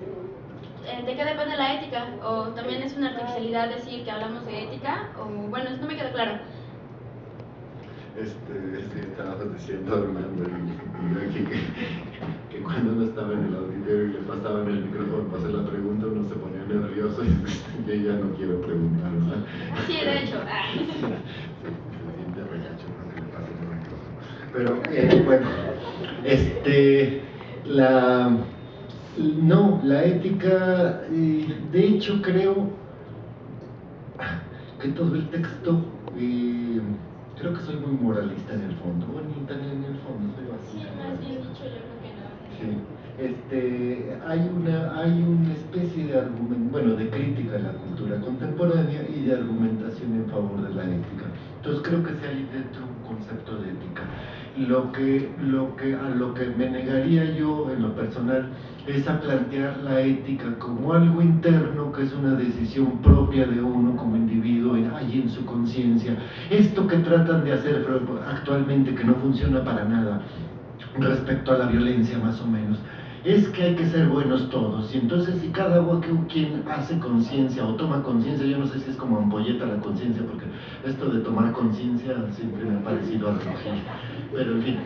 ¿de qué depende la ética? ¿O también es una artificialidad decir que hablamos de ética? O bueno, eso no me quedó claro.
Sí, estábamos diciendo, Armando, y yo aquí que cuando uno estaba en el auditorio y le pasaban el micrófono para hacer la pregunta, uno se ponía nervioso y yo ya no quiero preguntar, ¿no?
Sí, de hecho.
Sí, se siente regacho cuando le pasan el micrófono. Pero, bueno, la ética, de hecho creo que todo el texto, creo que soy muy moralista en el fondo, bueno, ni tan en el fondo, soy
Sí,
bastante
más bien
moralista.
dicho, yo creo que no.
Sí, hay una especie de argumento, bueno, de crítica a la cultura contemporánea y de argumentación en favor de la ética. Entonces creo que sí hay dentro un concepto de ética. A lo que me negaría yo en lo personal es a plantear la ética como algo interno, que es una decisión propia de uno como individuo, ahí en su conciencia. Esto que tratan de hacer actualmente, que no funciona para nada respecto a la violencia más o menos, es que hay que ser buenos todos, y entonces si cada quien hace conciencia o toma conciencia, yo no sé si es como ampolleta la conciencia, porque esto de tomar conciencia siempre me ha parecido arrojir, pero en fin,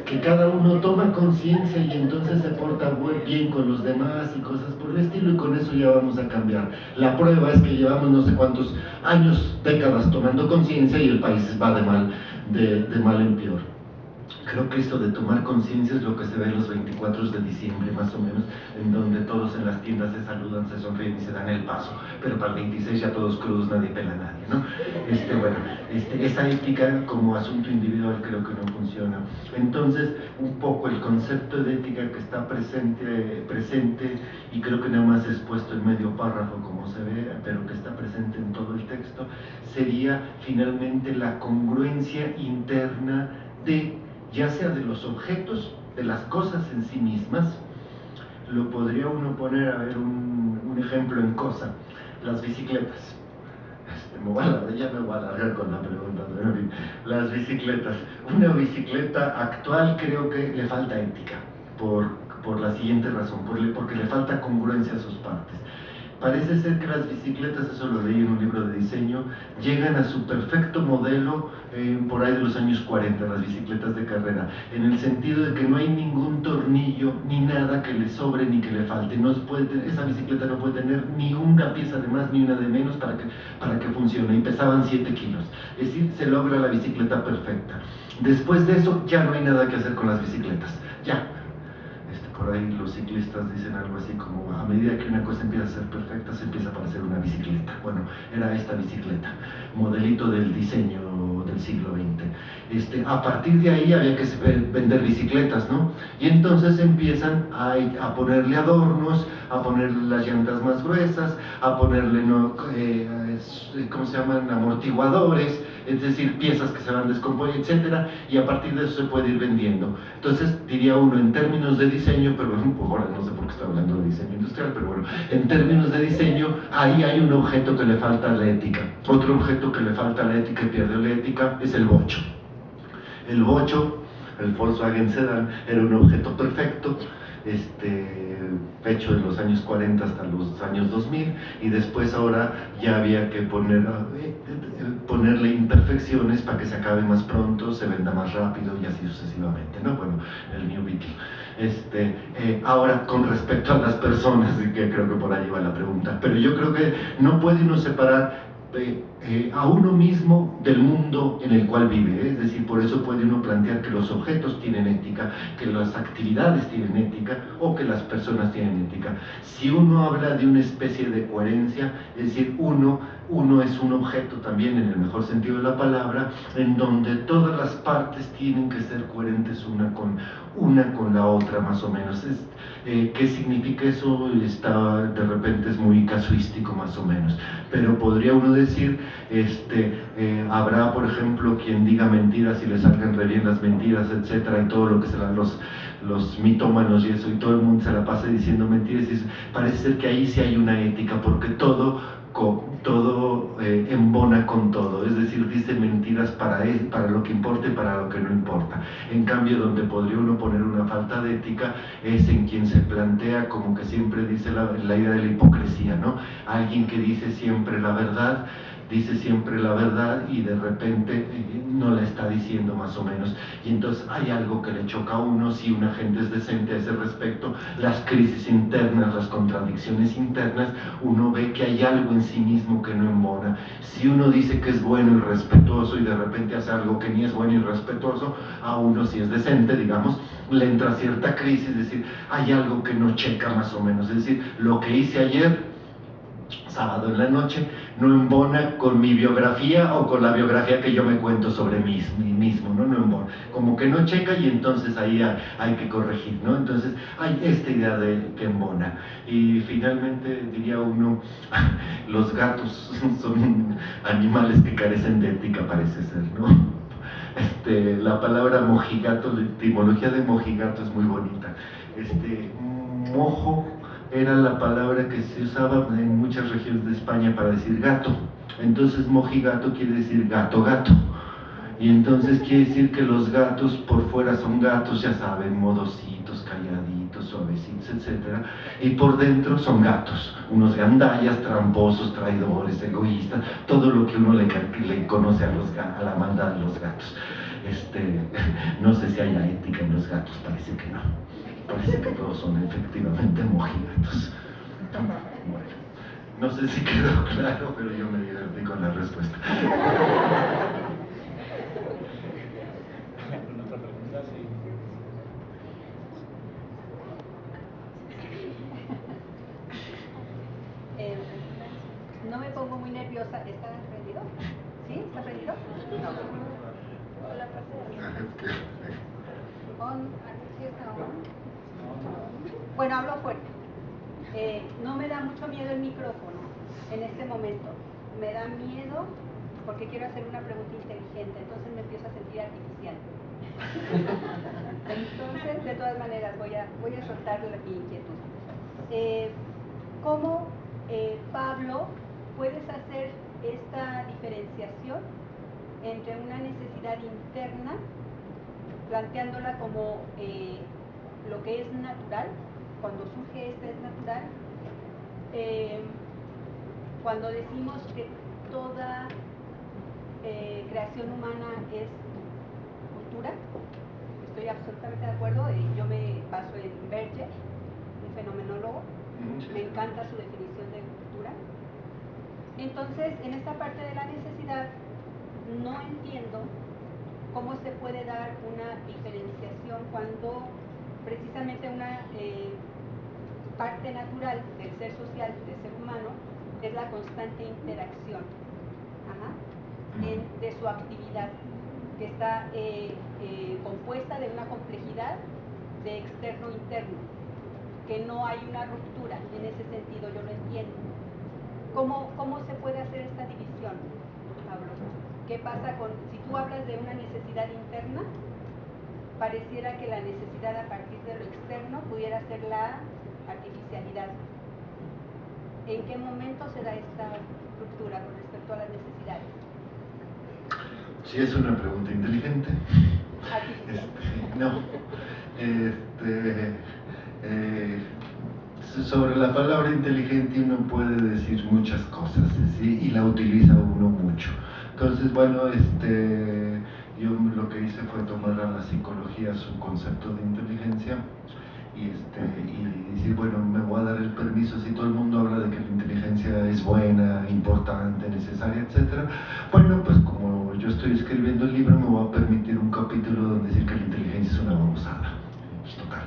que cada uno toma conciencia y entonces se porta bien con los demás y cosas por el estilo, y con eso ya vamos a cambiar. La prueba es que llevamos no sé cuántos años, décadas tomando conciencia y el país va de mal en peor. Creo que esto de tomar conciencia es lo que se ve los 24 de diciembre más o menos, en donde todos en las tiendas se saludan, se sonríen y se dan el paso, pero para el 26 ya todos crudos, nadie pela a nadie, ¿no? Esa ética como asunto individual creo que no funciona. Entonces, un poco el concepto de ética que está presente, y creo que nada más es puesto en medio párrafo como se ve, pero que está presente en todo el texto, sería finalmente la congruencia interna ya sea de los objetos, de las cosas en sí mismas. Lo podría uno poner, a ver, un ejemplo en cosa, las bicicletas. Ya me voy a alargar con la pregunta, pero en fin, las bicicletas. Una bicicleta actual creo que le falta ética, por la siguiente razón, porque le falta congruencia a sus partes.
Parece ser que las bicicletas, eso lo leí en un libro de diseño, llegan a su perfecto modelo por ahí de los años 40, las bicicletas de carrera, en el sentido de que no hay ningún tornillo ni nada que le sobre ni que le falte. No se puede esa bicicleta no puede tener ni una pieza de más ni una de menos para que funcione, y pesaban 7 kilos. Es decir, se logra la bicicleta perfecta. Después de eso ya no hay nada que hacer con las bicicletas, ya. Por ahí los ciclistas dicen algo así como, a medida que una cosa empieza a ser perfecta, se empieza a parecer una bicicleta. Bueno, era esta bicicleta, modelito del diseño del siglo XX. A partir de ahí había que vender bicicletas, ¿no? Y entonces empiezan a ponerle adornos, a ponerle las llantas más gruesas, a ponerle, ¿cómo se llaman? Amortiguadores, es decir, piezas que se van descomponiendo, etcétera, y a partir de eso se puede ir vendiendo. Entonces, diría uno, en términos de diseño, pero pues ahora no sé por qué estoy hablando de diseño industrial, pero bueno, en términos de diseño, ahí hay un objeto que le falta a la ética. Otro objeto que le falta a la ética y pierde la ética es el bocho. El bocho, el Volkswagen Sedan, era un objeto perfecto, hecho en los años 40 hasta los años 2000, y después ahora ya había que ponerle imperfecciones para que se acabe más pronto, se venda más rápido y así sucesivamente, ¿no? Bueno, el New Beetle. Ahora, con respecto a las personas, que creo que por ahí va la pregunta, pero yo creo que no puede uno separar a uno mismo del mundo en el cual vive, es decir, por eso puede uno plantear que los objetos tienen ética, que las actividades tienen ética o que las personas tienen ética. Si uno habla de una especie de coherencia, es decir, uno es un objeto también en el mejor sentido de la palabra, en donde todas las partes tienen que ser coherentes una con la otra, más o menos. ¿Qué significa eso? De repente es muy casuístico, más o menos, pero podría uno decir, habrá, por ejemplo, quien diga mentiras y le salgan re bien las mentiras, etcétera, y todo lo que se los mitómanos y eso, y todo el mundo se la pasa diciendo mentiras, y parece ser que ahí sí hay una ética, porque todo embona con todo, es decir, dice mentiras para lo que importa y para lo que no importa. En cambio, donde podría uno poner una falta de ética es en quien se plantea, como que siempre dice la idea de la hipocresía, ¿no? Alguien que dice siempre la verdad y de repente no la está diciendo, más o menos, y entonces hay algo que le choca a uno. Si una gente es decente a ese respecto, las crisis internas, las contradicciones internas, uno ve que hay algo en sí mismo que no embona. Si uno dice que es bueno y respetuoso y de repente hace algo que ni es bueno y respetuoso, a uno, si es decente, digamos, le entra cierta crisis, es decir, hay algo que no checa, más o menos, es decir, lo que hice ayer sábado en la noche no embona con mi biografía o con la biografía que yo me cuento sobre mí mismo, ¿no? No embona, como que no checa, y entonces ahí hay que corregir, ¿no? Entonces hay esta idea de que embona. Y finalmente diría uno, los gatos son animales que carecen de ética, parece ser, ¿no? La palabra mojigato, la etimología de mojigato es muy bonita. Mojo era la palabra que se usaba en muchas regiones de España para decir gato. Entonces mojigato quiere decir gato, gato. Y entonces quiere decir que los gatos por fuera son gatos, ya saben, modositos, calladitos, suavecitos, etc. Y por dentro son gatos, unos gandallas, tramposos, traidores, egoístas, todo lo que uno le conoce a la maldad de los gatos. No sé si haya ética en los gatos, parece que no. Parece que todos son efectivamente mojigatos. Bueno, no sé si quedó claro, pero yo me divertí con la respuesta.
¿Otra pregunta? Sí.
No me pongo muy nerviosa. ¿Está prendido? ¿Sí? ¿Está prendido? No. Hola, ¿sí está on? Bueno, hablo fuerte. No me da mucho miedo el micrófono en este momento. Me da miedo porque quiero hacer una pregunta inteligente, entonces me empiezo a sentir artificial. Entonces, de todas maneras, voy a soltar mi inquietud. ¿Cómo, Pablo, puedes hacer esta diferenciación entre una necesidad interna, planteándola como lo que es natural, cuando surge esta es natural, cuando decimos que toda creación humana es cultura, estoy absolutamente de acuerdo. Yo me baso en Berger, un fenomenólogo, me encanta su definición de cultura. Entonces, en esta parte de la necesidad, no entiendo cómo se puede dar una diferenciación cuando precisamente una parte natural del ser social, del ser humano, es la constante interacción de su actividad, que está compuesta de una complejidad de externo-interno, que no hay una ruptura. En ese sentido yo lo entiendo. ¿Cómo se puede hacer esta división, Pablo? ¿Qué pasa con, si tú hablas de una necesidad interna, pareciera que la necesidad a partir de lo externo pudiera ser la artificialidad? ¿En qué momento se da esta ruptura con respecto a las necesidades?
Sí, es una pregunta inteligente. No. Sobre la palabra inteligente uno puede decir muchas cosas, ¿sí? Y la utiliza uno mucho. Entonces, bueno, yo lo que hice fue tomar a la psicología su concepto de inteligencia y decir, bueno, me voy a dar el permiso, si todo el mundo habla de que la inteligencia es buena, importante, necesaria, etc. Bueno, pues como yo estoy escribiendo el libro, me voy a permitir un capítulo donde decir que la inteligencia es una babosada. Pues total.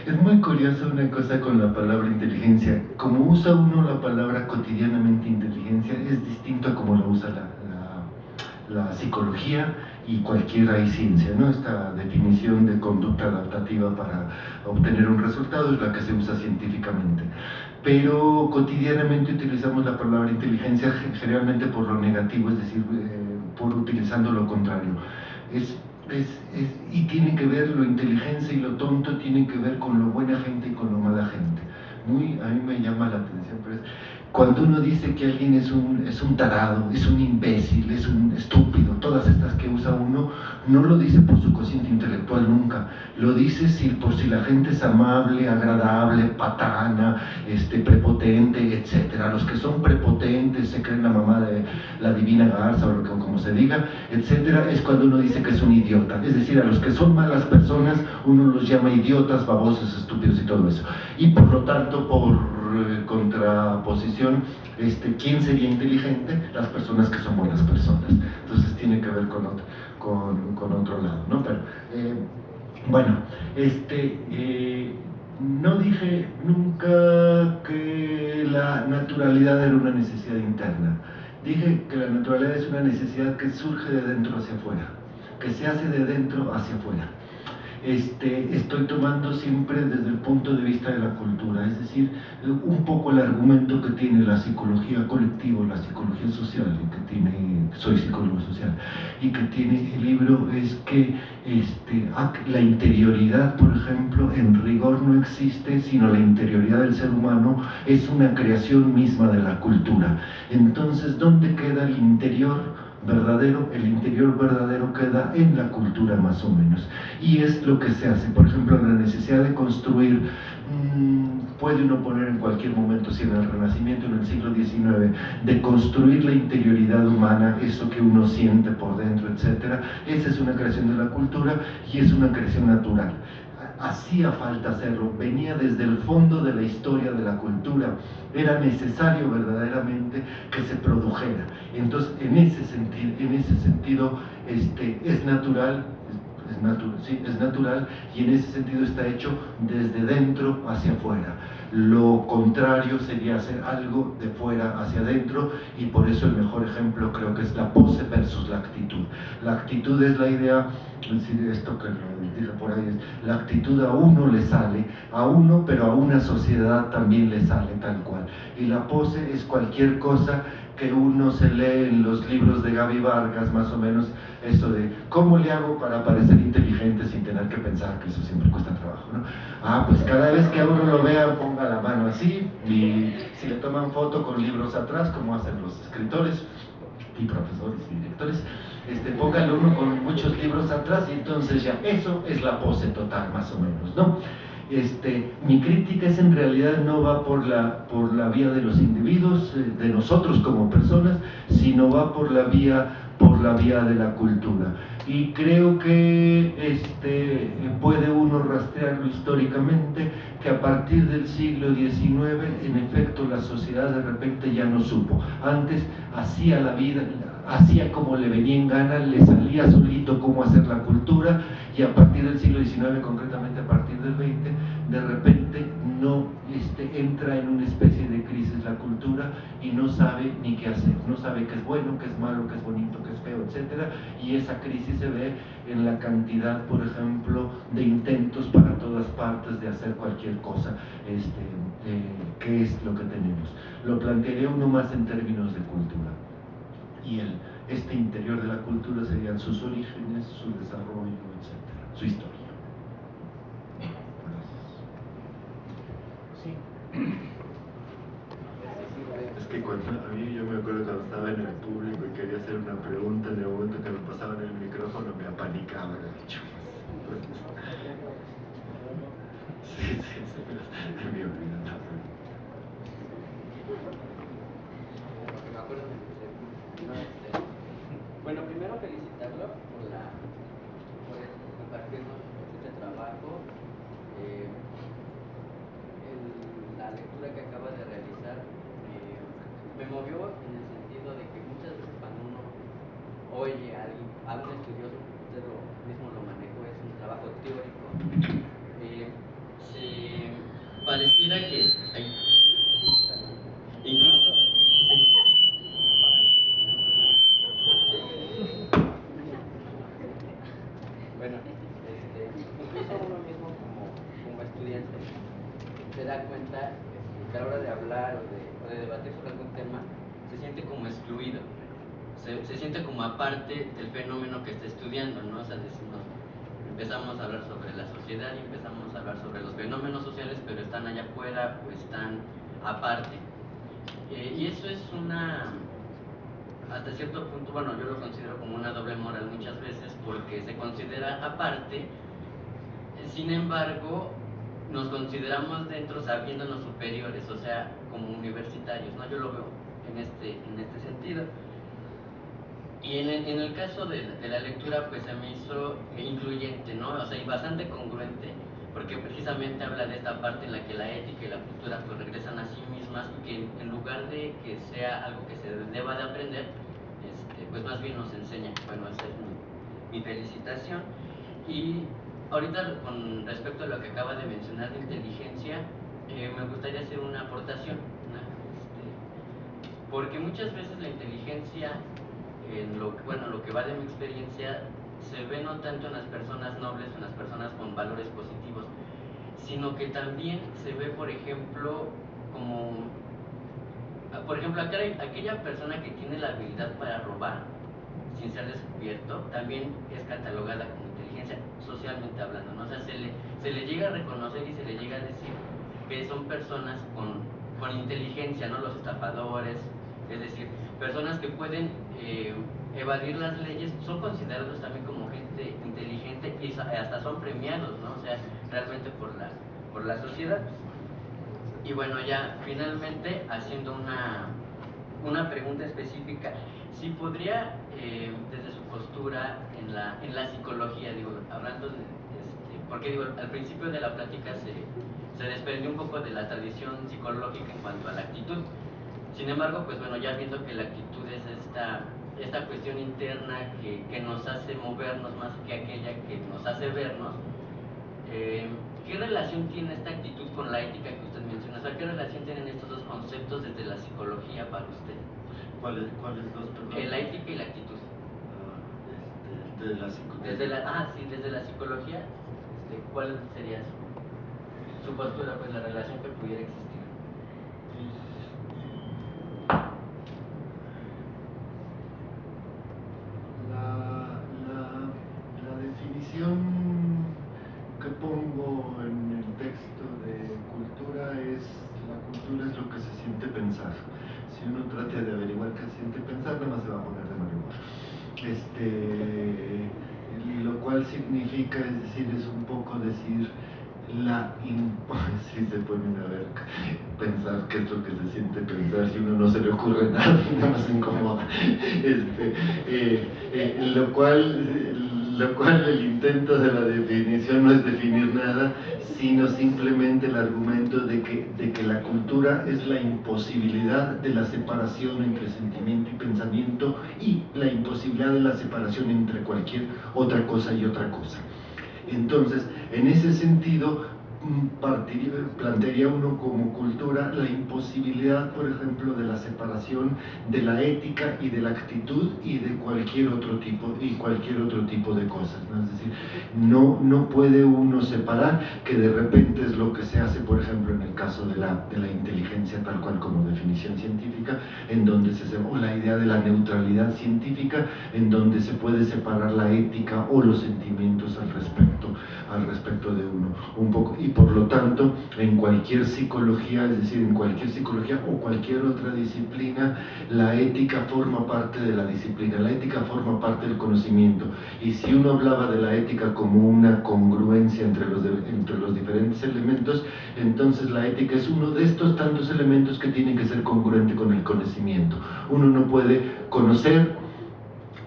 Es muy curioso una cosa con la palabra inteligencia. Como usa uno la palabra cotidianamente inteligencia, es distinto a como la usa la psicología y cualquier ciencia, ¿no? Esta definición de conducta adaptativa para obtener un resultado es la que se usa científicamente. Pero cotidianamente utilizamos la palabra inteligencia generalmente por lo negativo, es decir, por utilizando lo contrario. Y tiene que ver, lo inteligencia y lo tonto tienen que ver con lo buena gente y con lo mala gente. A mí me llama la atención, pero cuando uno dice que alguien es un tarado, es un imbécil, es un estúpido, todas estas que usa uno, no lo dice por su cociente intelectual nunca, lo dice por si la gente es amable, agradable, patana, prepotente, etc. Los que son prepotentes, se creen la mamá de la divina Garza o como se diga, etc. Es cuando uno dice que es un idiota. Es decir, a los que son malas personas uno los llama idiotas, babosos, estúpidos y todo eso. Y por lo tanto, por contraposición, ¿quién sería inteligente? Las personas que son buenas personas. Entonces tiene que ver con otro lado, ¿no? Pero, bueno, no dije nunca que la naturalidad era una necesidad interna. Dije que la naturalidad es una necesidad que surge de dentro hacia afuera, que se hace de dentro hacia afuera. Estoy tomando siempre desde el punto de vista de la cultura, es decir, un poco el argumento que tiene la psicología colectiva, la psicología social, soy psicólogo social, y que tiene el libro es que la interioridad, por ejemplo, en rigor no existe, sino la interioridad del ser humano es una creación misma de la cultura. Entonces, ¿dónde queda el interior verdadero? El interior verdadero queda en la cultura, más o menos, y es lo que se hace. Por ejemplo, la necesidad de construir, puede uno poner en cualquier momento, si en el Renacimiento, en el siglo XIX, de construir la interioridad humana, eso que uno siente por dentro, etc. Esa es una creación de la cultura y es una creación natural. Hacía falta hacerlo, venía desde el fondo de la historia de la cultura, era necesario verdaderamente que se produjera. Entonces, en ese sentido es natural, es natural, y en ese sentido está hecho desde dentro hacia afuera. Lo contrario sería hacer algo de fuera hacia adentro, y por eso el mejor ejemplo creo que es la pose versus la actitud. La actitud es la idea, esto que lo dije por ahí, es la actitud a uno le sale, a uno, pero a una sociedad también le sale tal cual. Y la pose es cualquier cosa que uno se lee en los libros de Gaby Vargas, más o menos, eso de ¿cómo le hago para parecer inteligente sin tener que pensar? Que eso siempre cuesta trabajo, ¿no? Pues cada vez que a uno lo vea, ponga la mano así, y si le toman foto con libros atrás, como hacen los escritores y profesores y directores, póngale uno con muchos libros atrás, y entonces ya, eso es la pose total, más o menos, ¿no? Mi crítica es en realidad no va por la vía de los individuos, de nosotros como personas, sino va por la vía de la cultura. Y creo que puede uno rastrearlo históricamente, que a partir del siglo XIX, en efecto, la sociedad de repente ya no supo. Antes hacía la vida, hacía como le venía en gana, le salía solito cómo hacer la cultura, y a partir del siglo XIX, concretamente a partir del XX, de repente entra en una especie de crisis la cultura y no sabe ni qué hacer, no sabe qué es bueno, qué es malo, qué es bonito, qué es feo, etc. Y esa crisis se ve en la cantidad, por ejemplo, de intentos para todas partes de hacer cualquier cosa, que es lo que tenemos. Lo plantearía uno más en términos de cultura. Y este interior de la cultura serían sus orígenes, su desarrollo, etc., su historia.
Sí.
Es que a mí, yo me acuerdo cuando estaba en el público y quería hacer una pregunta, en el momento que me pasaban el micrófono me apanicaba, sí, me olvidaba.
Me acuerdo bueno, primero felicitarlo por compartirnos este trabajo. La lectura que acaba de realizar me movió en el sentido de que muchas veces cuando uno oye a un estudioso, usted mismo lo manejó, es un trabajo teórico, pareciera que incluso bueno, incluso uno mismo como estudiante se da cuenta que a la hora de hablar o de debatir sobre algún tema se siente como excluido, se siente como aparte del fenómeno que está estudiando, ¿no? O sea, empezamos a hablar sobre la sociedad y empezamos a hablar sobre los fenómenos sociales, pero están allá afuera o están aparte. Y eso es hasta cierto punto, bueno, yo lo considero como una doble moral muchas veces, porque se considera aparte, sin embargo, nos consideramos dentro sabiéndonos superiores, o sea, como universitarios, ¿no? Yo lo veo en este sentido. Y en el caso de la lectura, pues se me hizo incluyente, ¿no? O sea, y bastante congruente, porque precisamente habla de esta parte en la que la ética y la cultura pues regresan a sí mismas, y que en lugar de que sea algo que se deba de aprender, pues más bien nos enseña. Bueno, esa es mi felicitación. Y ahorita, con respecto a lo que acaba de mencionar de inteligencia, me gustaría hacer una aportación, porque muchas veces la inteligencia, en lo que va de mi experiencia, se ve no tanto en las personas nobles, en las personas con valores positivos, sino que también se ve, por ejemplo, aquella persona que tiene la habilidad para robar sin ser descubierto, también es catalogada como inteligencia, socialmente hablando, ¿no? O sea, se le llega a reconocer y se le llega a decir que son personas con inteligencia, ¿no? Los estafadores, es decir, personas que pueden evadir las leyes, son considerados también como gente inteligente y hasta son premiados, ¿no? O sea, realmente por la sociedad. Y bueno, ya finalmente haciendo una pregunta específica, si podría, desde su postura en la psicología, hablando porque al principio de la plática se desprendió un poco de la tradición psicológica en cuanto a la actitud. Sin embargo, pues bueno, ya viendo que la actitud es esta cuestión interna que nos hace movernos más que aquella que nos hace vernos, ¿qué relación tiene esta actitud con la ética que usted menciona? O sea, ¿qué relación tienen estos dos conceptos desde la psicología para usted?
¿Cuáles dos, perdón?
La ética y la actitud.
De la psicología.
Desde la psicología, ¿cuál sería su postura, pues la relación que pudiera existir?
La definición que pongo en el texto de cultura es: la cultura es lo que se siente pensar. Si uno trata de averiguar qué se siente pensar, nada más se va a poner de mal humor. Lo cual significa, es decir, es un poco decir, sí se ponen a ver, pensar qué es lo que se siente pensar, si uno no se le ocurre nada, nada más se incomoda. Lo cual el intento de la definición no es definir nada, sino simplemente el argumento de que la cultura es la imposibilidad de la separación entre sentimiento y pensamiento y la imposibilidad de la separación entre cualquier otra cosa y otra cosa. Entonces, en ese sentido, plantearía uno como cultura la imposibilidad, por ejemplo, de la separación de la ética y de la actitud y de cualquier otro tipo de cosas, ¿no? Es decir, no puede uno separar, que de repente es lo que se hace, por ejemplo, en el caso de la inteligencia tal cual como definición científica, en donde o la idea de la neutralidad científica, en donde se puede separar la ética o los sentimientos al respecto de uno, un poco, y por lo tanto en cualquier psicología, es decir, en cualquier psicología o cualquier otra disciplina, la ética forma parte de la disciplina, la ética forma parte del conocimiento, y si uno hablaba de la ética como una congruencia entre los diferentes elementos, entonces la ética es uno de estos tantos elementos que tienen que ser congruente con el conocimiento. Uno no puede conocer,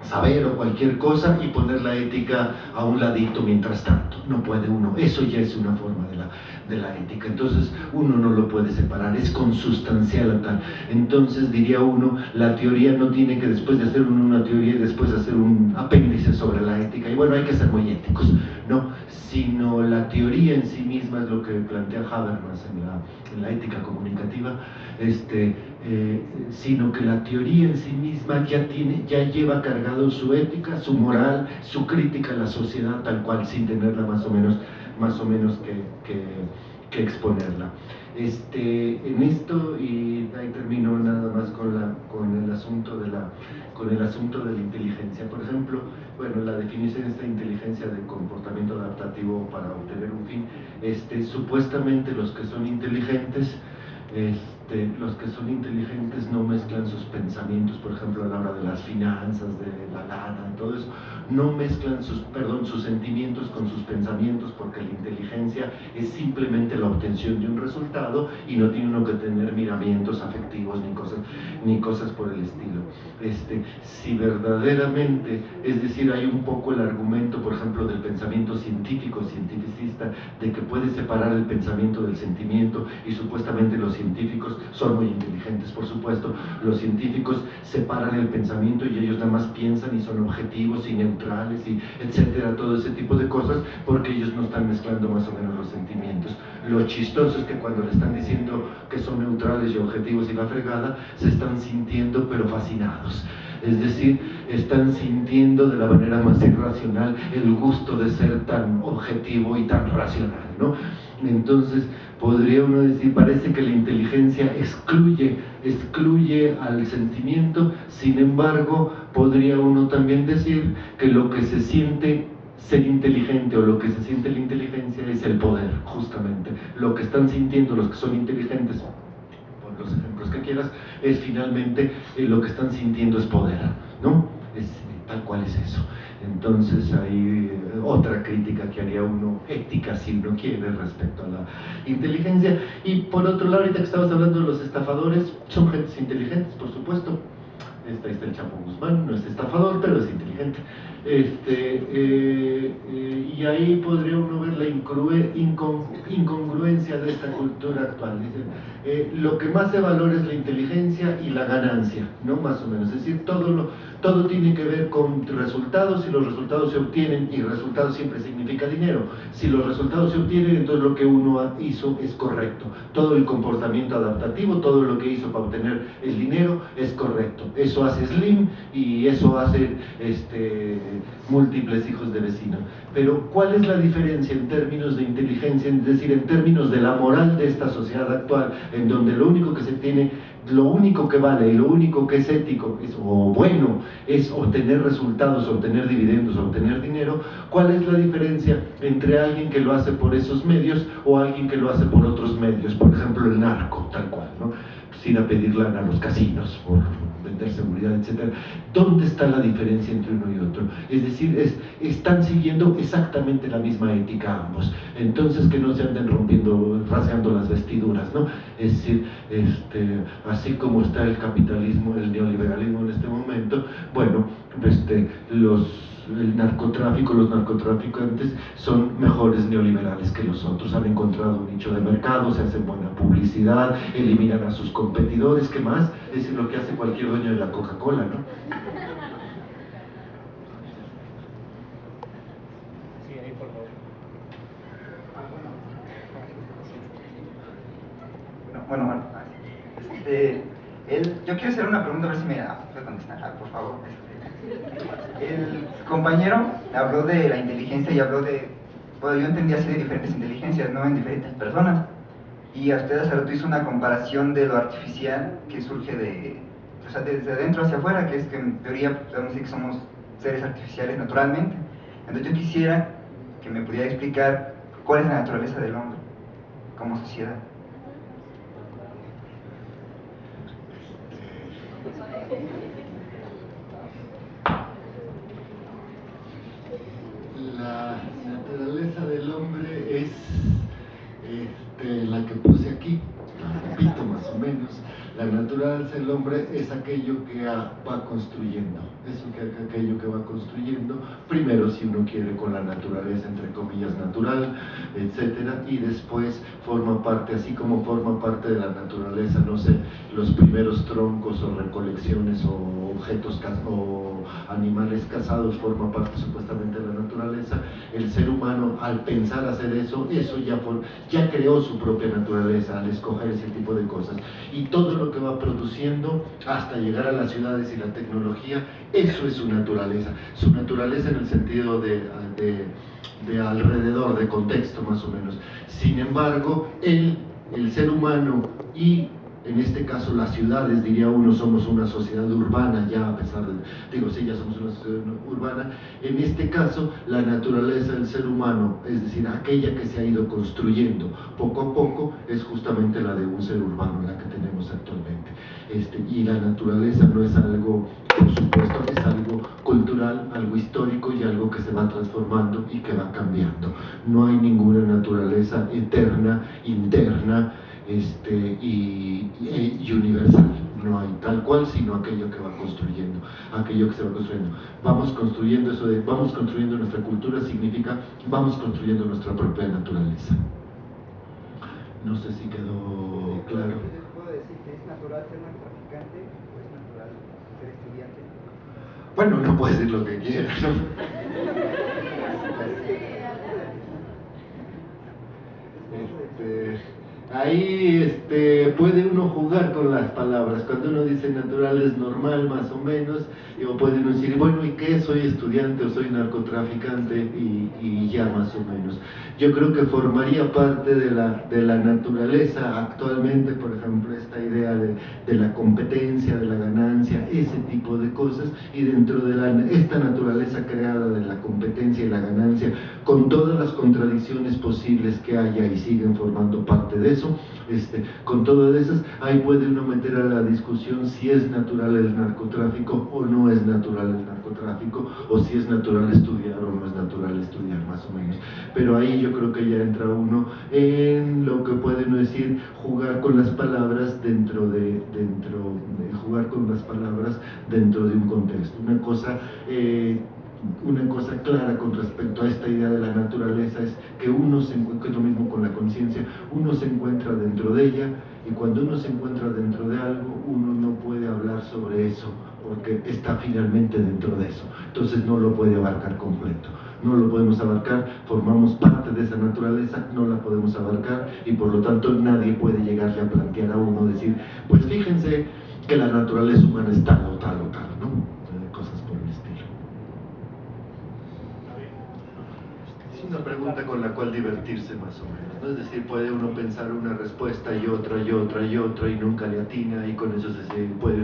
saber o cualquier cosa y poner la ética a un ladito mientras tanto, no puede uno, eso ya es una forma de la ética, entonces uno no lo puede separar, es consustancial a tal. Entonces diría uno, la teoría no tiene que después de hacer una teoría y después hacer un apéndice sobre la ética, y bueno, hay que ser muy éticos, no, sino la teoría en sí misma es lo que plantea Habermas en la ética comunicativa, sino que la teoría en sí misma ya lleva cargado su ética, su moral, su crítica a la sociedad tal cual, sin tenerla más o menos que exponerla. En esto, y ahí termino nada más con el asunto de la inteligencia. Por ejemplo, bueno, la definición de esta inteligencia de comportamiento adaptativo para obtener un fin, supuestamente los que son inteligentes no mezclan sus pensamientos, por ejemplo, a la hora de las finanzas, de la lana, todo eso, no mezclan sus sentimientos con sus pensamientos, porque la inteligencia es simplemente la obtención de un resultado y no tiene uno que tener miramientos afectivos ni cosas por el estilo. Si verdaderamente, es decir, hay un poco el argumento, por ejemplo, del pensamiento cientificista, de que puede separar el pensamiento del sentimiento, y supuestamente los científicos son muy inteligentes, por supuesto, los científicos separan el pensamiento y ellos nada más piensan y son objetivos y neutrales y etcétera, todo ese tipo de cosas, porque ellos no están mezclando más o menos los sentimientos. Lo chistoso es que cuando le están diciendo que son neutrales y objetivos y la fregada, se están sintiendo pero fascinados. Es decir, están sintiendo de la manera más irracional el gusto de ser tan objetivo y tan racional, ¿no? Entonces, podría uno decir, parece que la inteligencia excluye al sentimiento, sin embargo, podría uno también decir que lo que se siente ser inteligente o lo que se siente la inteligencia es el poder, justamente. Lo que están sintiendo los que son inteligentes, por los ejemplos que quieras, es finalmente lo que están sintiendo es poder, ¿no? Tal cual es eso. Entonces hay otra crítica que haría uno, ética si uno quiere, respecto a la inteligencia. Y por otro lado, ahorita que estabas hablando de los estafadores, son gentes inteligentes, por supuesto. Ahí está el Chapo Guzmán, no es estafador, pero es inteligente. Y ahí podría uno ver la incongruencia de esta cultura actual. Dicen, lo que más se valora es la inteligencia y la ganancia, ¿no? Más o menos. Es decir, todo tiene que ver con resultados, y los resultados se obtienen, y resultados siempre significa dinero. Si los resultados se obtienen, entonces lo que uno hizo es correcto. Todo el comportamiento adaptativo, todo lo que hizo para obtener el dinero es correcto. Eso hace Slim y eso hace múltiples hijos de vecino. Pero ¿cuál es la diferencia en términos de inteligencia, es decir, en términos de la moral de esta sociedad actual, en donde lo único que se tiene, lo único que vale y lo único que es ético o bueno es obtener resultados, obtener dividendos, obtener dinero? ¿Cuál es la diferencia entre alguien que lo hace por esos medios o alguien que lo hace por otros medios? Por ejemplo, el narco, tal cual, ¿no? Pues ir a pedir lana a los casinos por
defender seguridad, etc. ¿Dónde está la diferencia entre uno y otro? Es decir, están siguiendo exactamente la misma ética ambos. Entonces, que no se anden rasgando las vestiduras, ¿no? Es decir, así como está el capitalismo, el neoliberalismo en este momento, bueno, el narcotráfico, los narcotraficantes son mejores neoliberales que los otros, han encontrado un nicho de mercado, se hacen buena publicidad, eliminan a sus competidores, ¿qué más? Es decir, lo que hace cualquier dueño de la Coca-Cola, ¿no?
Sí, ahí por favor.
Bueno, yo quiero hacer una pregunta, a ver si me puede contestar, por favor. El compañero habló de la inteligencia y habló de, bueno, yo entendía así de diferentes inteligencias, ¿no? En diferentes personas. Y a usted hace rato hizo una comparación de lo artificial que surge o sea, desde adentro hacia afuera, que es que en teoría podemos decir que somos seres artificiales naturalmente. Entonces yo quisiera que me pudiera explicar cuál es la naturaleza del hombre como sociedad.
La naturaleza del hombre es la que puse aquí, la repito más o menos. La naturaleza del hombre es aquello que va construyendo, aquello que va construyendo, primero si uno quiere con la naturaleza, entre comillas, natural, etcétera, y después forma parte, así como forma parte de la naturaleza, no sé, los primeros troncos o recolecciones o objetos o animales cazados forma parte supuestamente de la naturaleza. El ser humano, al pensar hacer eso ya creó su propia naturaleza al escoger ese tipo de cosas, y todo lo que va produciendo hasta llegar a las ciudades y la tecnología, eso es su naturaleza en el sentido de alrededor, de contexto más o menos. Sin embargo, el ser humano y en este caso las ciudades, diría uno, somos una sociedad urbana ya, a pesar de, ya somos una sociedad urbana. En este caso, la naturaleza del ser humano, es decir, aquella que se ha ido construyendo poco a poco, es justamente la de un ser urbano, la que tenemos actualmente. Y la naturaleza no es algo, por supuesto, es algo cultural, algo histórico y algo que se va transformando y que va cambiando. No hay ninguna naturaleza eterna, interna, y universal, no hay tal cual, sino aquello que va construyendo, aquello que se va construyendo. Vamos construyendo eso vamos construyendo nuestra cultura, significa vamos construyendo nuestra propia naturaleza. No sé si quedó claro.
¿Puedo decir que es natural ser narcotraficante o es natural ser estudiante?
Bueno, no puede decir lo que quiera, ¿no? Ahí puede uno jugar con las palabras. Cuando uno dice natural es normal, más o menos, o puede uno decir, bueno, ¿y qué? ¿Soy estudiante o soy narcotraficante? Y ya más o menos. Yo creo que formaría parte de la naturaleza actualmente, por ejemplo, esta idea de la competencia, de la ganancia, ese tipo de cosas, y dentro de esta naturaleza creada de la competencia y la ganancia, con todas las contradicciones posibles que haya y siguen formando parte de eso, con todas esas, ahí puede uno meter a la discusión si es natural el narcotráfico o no es natural el narcotráfico, o si es natural estudiar o no es natural estudiar, más o menos. Pero ahí yo creo que ya entra uno en lo que puede uno decir, jugar con las palabras jugar con las palabras dentro de un contexto. Una cosa clara con respecto a esta idea de la naturaleza es que uno se encuentra, que es lo mismo con la conciencia, uno se encuentra dentro de ella, y cuando uno se encuentra dentro de algo, uno no puede hablar sobre eso porque está finalmente dentro de eso, entonces no lo puede abarcar completo, no lo podemos abarcar, formamos parte de esa naturaleza, no la podemos abarcar, y por lo tanto nadie puede llegarle a plantear a uno, decir, pues fíjense que la naturaleza humana es tal o tal o tal, ¿no? Cosas por el estilo. Es una pregunta con la cual divertirse más o menos, ¿no? Es decir, puede uno pensar una respuesta y otra y otra y otra y nunca le atina, y con eso puede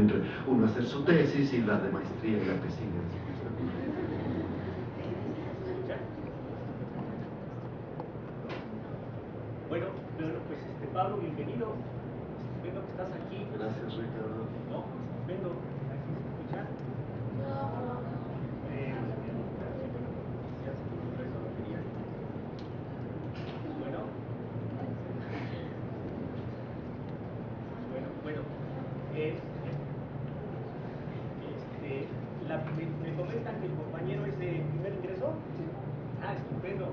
uno hacer su tesis y la de maestría y la que sigue.
Bueno, pues Pablo, bienvenido. Estupendo que estás aquí.
Gracias, Ricardo.
No, estupendo. escucha? Ya se puso eso, batería. Bueno. Bueno. Me comentan que el compañero es de primer ingreso. Ah, estupendo.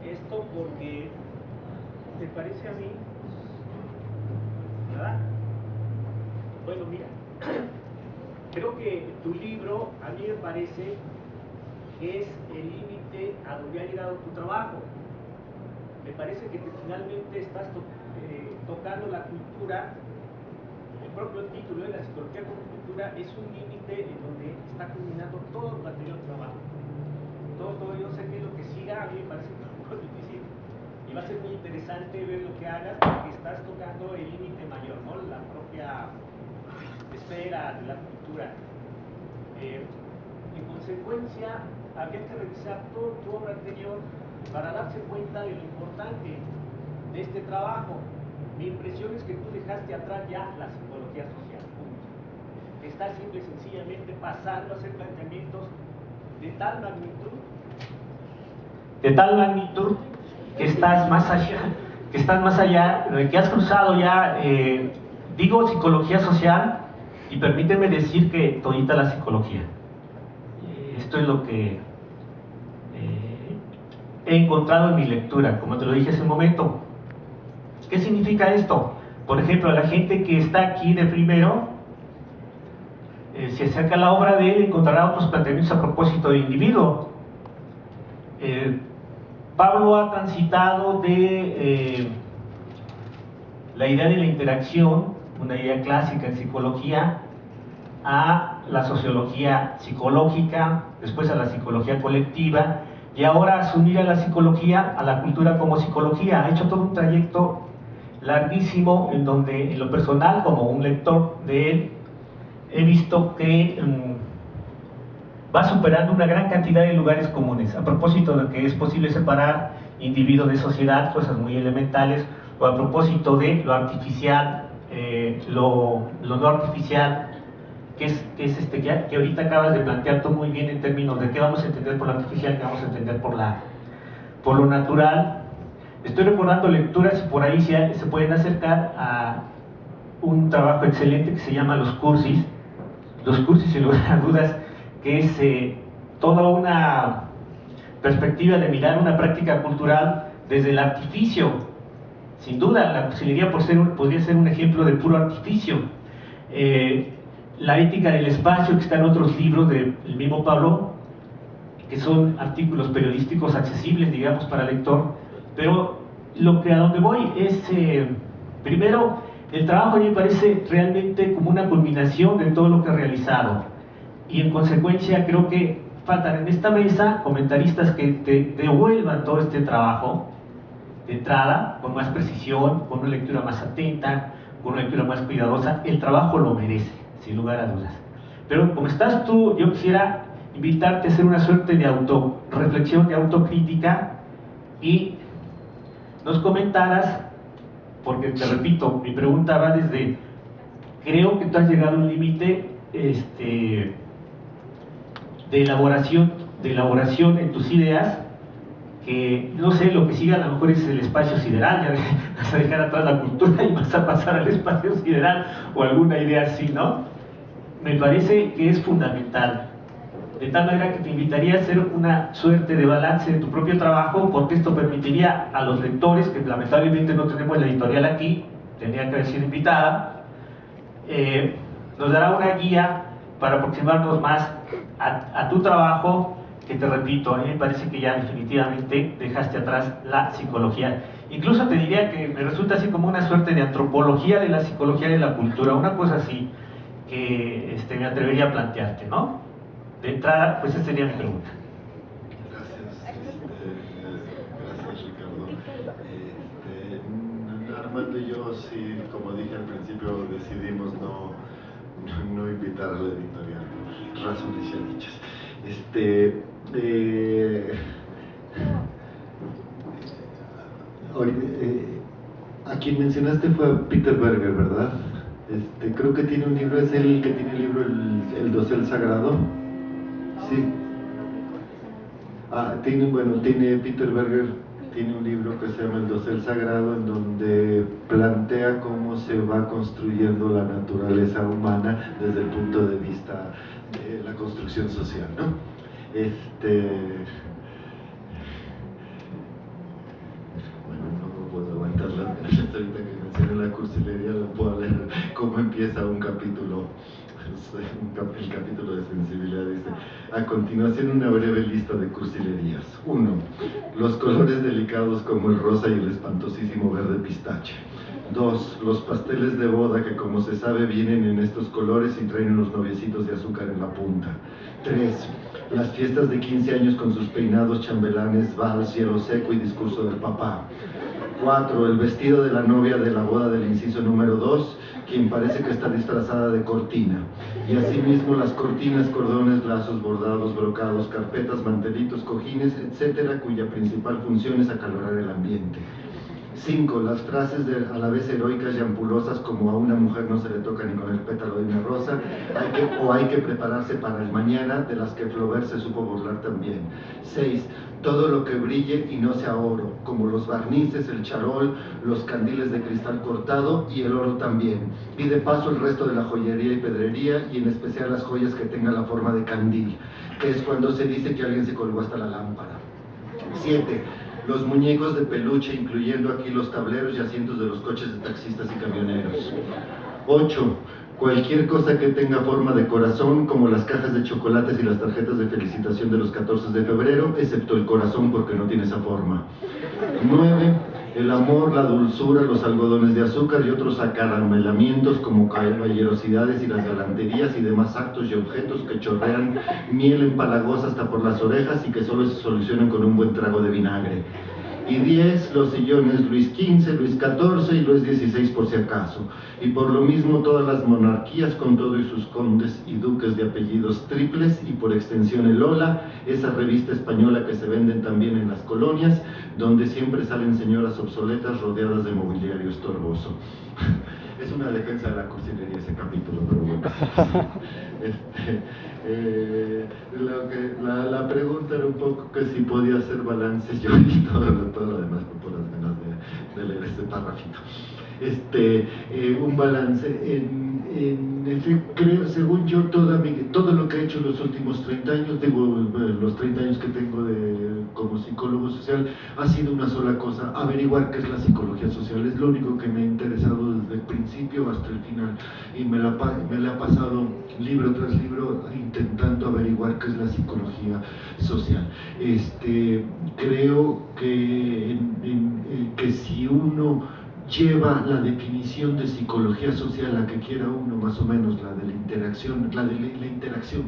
Esto porque ¿te parece a mí? ¿Verdad? Bueno, mira, creo que tu libro a mí me parece que es el límite a donde ha llegado tu trabajo. Me parece que finalmente estás tocando la cultura. El propio título de la psicología como cultura es un límite en donde está culminando todo tu anterior trabajo. Todo, yo sé que lo que siga a mí me parece un poco difícil y va a ser muy interesante ver lo que hagas porque estás tocando el límite mayor, ¿no? La propia esfera de la cultura. En consecuencia, habría que revisar todo tu obra anterior para darse cuenta de lo importante de este trabajo. Mi impresión es que tú dejaste atrás ya la psicología social. Estás simple y sencillamente pasando a hacer planteamientos de tal magnitud que estás más allá, que has cruzado ya, digo psicología social, y permíteme decir que todita la psicología. Esto es lo que he encontrado en mi lectura, como te lo dije hace un momento. ¿Qué significa esto? Por ejemplo, a la gente que está aquí de primero, si acerca a la obra de él, encontrará otros planteamientos a propósito del individuo. Pablo ha transitado de la idea de la interacción, una idea clásica en psicología, a la sociología psicológica, después a la psicología colectiva, y ahora asumir a la psicología, a la cultura como psicología. Ha hecho todo un trayecto larguísimo en donde, en lo personal, como un lector de él, he visto que va superando una gran cantidad de lugares comunes, a propósito de que es posible separar individuo de sociedad, cosas muy elementales, o a propósito de lo artificial, lo no artificial, que ahorita acabas de plantear tú muy bien en términos de qué vamos a entender por lo artificial, qué vamos a entender por lo natural. Estoy recordando lecturas y por ahí se pueden acercar a un trabajo excelente que se llama Los Cursis, sin lugar a dudas, que es toda una perspectiva de mirar una práctica cultural desde el artificio. Sin duda, la cursilería podría ser un ejemplo de puro artificio. La ética del espacio, que está en otros libros del mismo Pablo, que son artículos periodísticos accesibles, digamos, para el lector. Pero a donde voy es, primero, el trabajo a mí me parece realmente como una culminación de todo lo que he realizado. Y en consecuencia creo que faltan en esta mesa comentaristas que te devuelvan todo este trabajo de entrada, con más precisión, con una lectura más atenta, con una lectura más cuidadosa. El trabajo lo merece, sin lugar a dudas. Pero como estás tú, yo quisiera invitarte a hacer una suerte de autorreflexión, de autocrítica, y nos comentaras, porque te repito, mi pregunta va desde, creo que tú has llegado a un límite de elaboración en tus ideas, que no sé, lo que sigue a lo mejor es el espacio sideral, ya vas a dejar atrás la cultura y vas a pasar al espacio sideral o alguna idea así, ¿no? Me parece que es fundamental, de tal manera que te invitaría a hacer una suerte de balance de tu propio trabajo, porque esto permitiría a los lectores, que lamentablemente no tenemos la editorial aquí, tendría que haber sido invitada, nos dará una guía para aproximarnos más a tu trabajo, que te repito, a mí me parece que ya definitivamente dejaste atrás la psicología. Incluso te diría que me resulta así como una suerte de antropología de la psicología de la cultura, una cosa así que me atrevería a plantearte, ¿no? De entrada, pues esa sería mi pregunta.
Gracias Ricardo. Armando y yo, sí, como dije al principio, decidimos no invitar a la editorial, por razones ya dichas.
A quien mencionaste fue a Peter Berger, ¿verdad? Creo que tiene un libro, es el que tiene el libro El Dosel Sagrado. Sí. Tiene Peter Berger, tiene un libro que se llama El Dosel Sagrado, en donde plantea cómo se va construyendo la naturaleza humana desde el punto de vista de la construcción social, ¿no? No puedo aguantar ahorita que mencioné la cursilería, no puedo leer cómo empieza un capítulo. El capítulo de sensibilidad dice: a continuación, una breve lista de cursilerías. 1. Los colores delicados como el rosa y el espantosísimo verde pistache. 2. Los pasteles de boda que, como se sabe, vienen en estos colores y traen unos noviecitos de azúcar en la punta. 3. Las fiestas de 15 años con sus peinados, chambelanes, vals, hielo seco y discurso del papá. 4. El vestido de la novia de la boda del inciso número 2, quien parece que está disfrazada de cortina. Y asimismo las cortinas, cordones, lazos, bordados, brocados, carpetas, mantelitos, cojines, etcétera, cuya principal función es acalorar el ambiente. 5. Las frases a la vez heroicas y ampulosas como a una mujer no se le toca ni con el pétalo de una rosa, hay que prepararse para el mañana, de las que Flaubert se supo burlar también. 6. Todo lo que brille y no sea oro, como los barnices, el charol, los candiles de cristal cortado y el oro también. Y de paso el resto de la joyería y pedrería, y en especial las joyas que tengan la forma de candil, que es cuando se dice que alguien se colgó hasta la lámpara. 7. Los muñecos de peluche, incluyendo aquí los tableros y asientos de los coches de taxistas y camioneros. 8. Cualquier cosa que tenga forma de corazón, como las cajas de chocolates y las tarjetas de felicitación de los 14 de febrero, excepto el corazón porque no tiene esa forma. 9. El amor, la dulzura, los algodones de azúcar y otros acaramelamientos como caballerosidades y las galanterías y demás actos y objetos que chorrean miel empalagosa hasta por las orejas y que solo se solucionan con un buen trago de vinagre. Y 10, los sillones Luis XV, Luis XIV y Luis XVI por si acaso. Y por lo mismo todas las monarquías con todo y sus condes y duques de apellidos triples y por extensión el Ola, esa revista española que se venden también en las colonias, donde siempre salen señoras obsoletas rodeadas de mobiliario estorboso. Es una defensa de la cursilería ese capítulo, pero bueno. La pregunta era un poco que si podía hacer balances, yo y todo lo demás, por las ganas de leer este párrafito. Un balance creo, según yo, todo lo que he hecho los últimos 30 años, los 30 años que tengo como psicólogo social, ha sido una sola cosa: averiguar qué es la psicología social. Es lo único que me ha interesado desde el principio hasta el final, y me la ha pasado libro tras libro intentando averiguar qué es la psicología social. Creo que si uno lleva la definición de psicología social, la que quiera uno, más o menos, la de la interacción,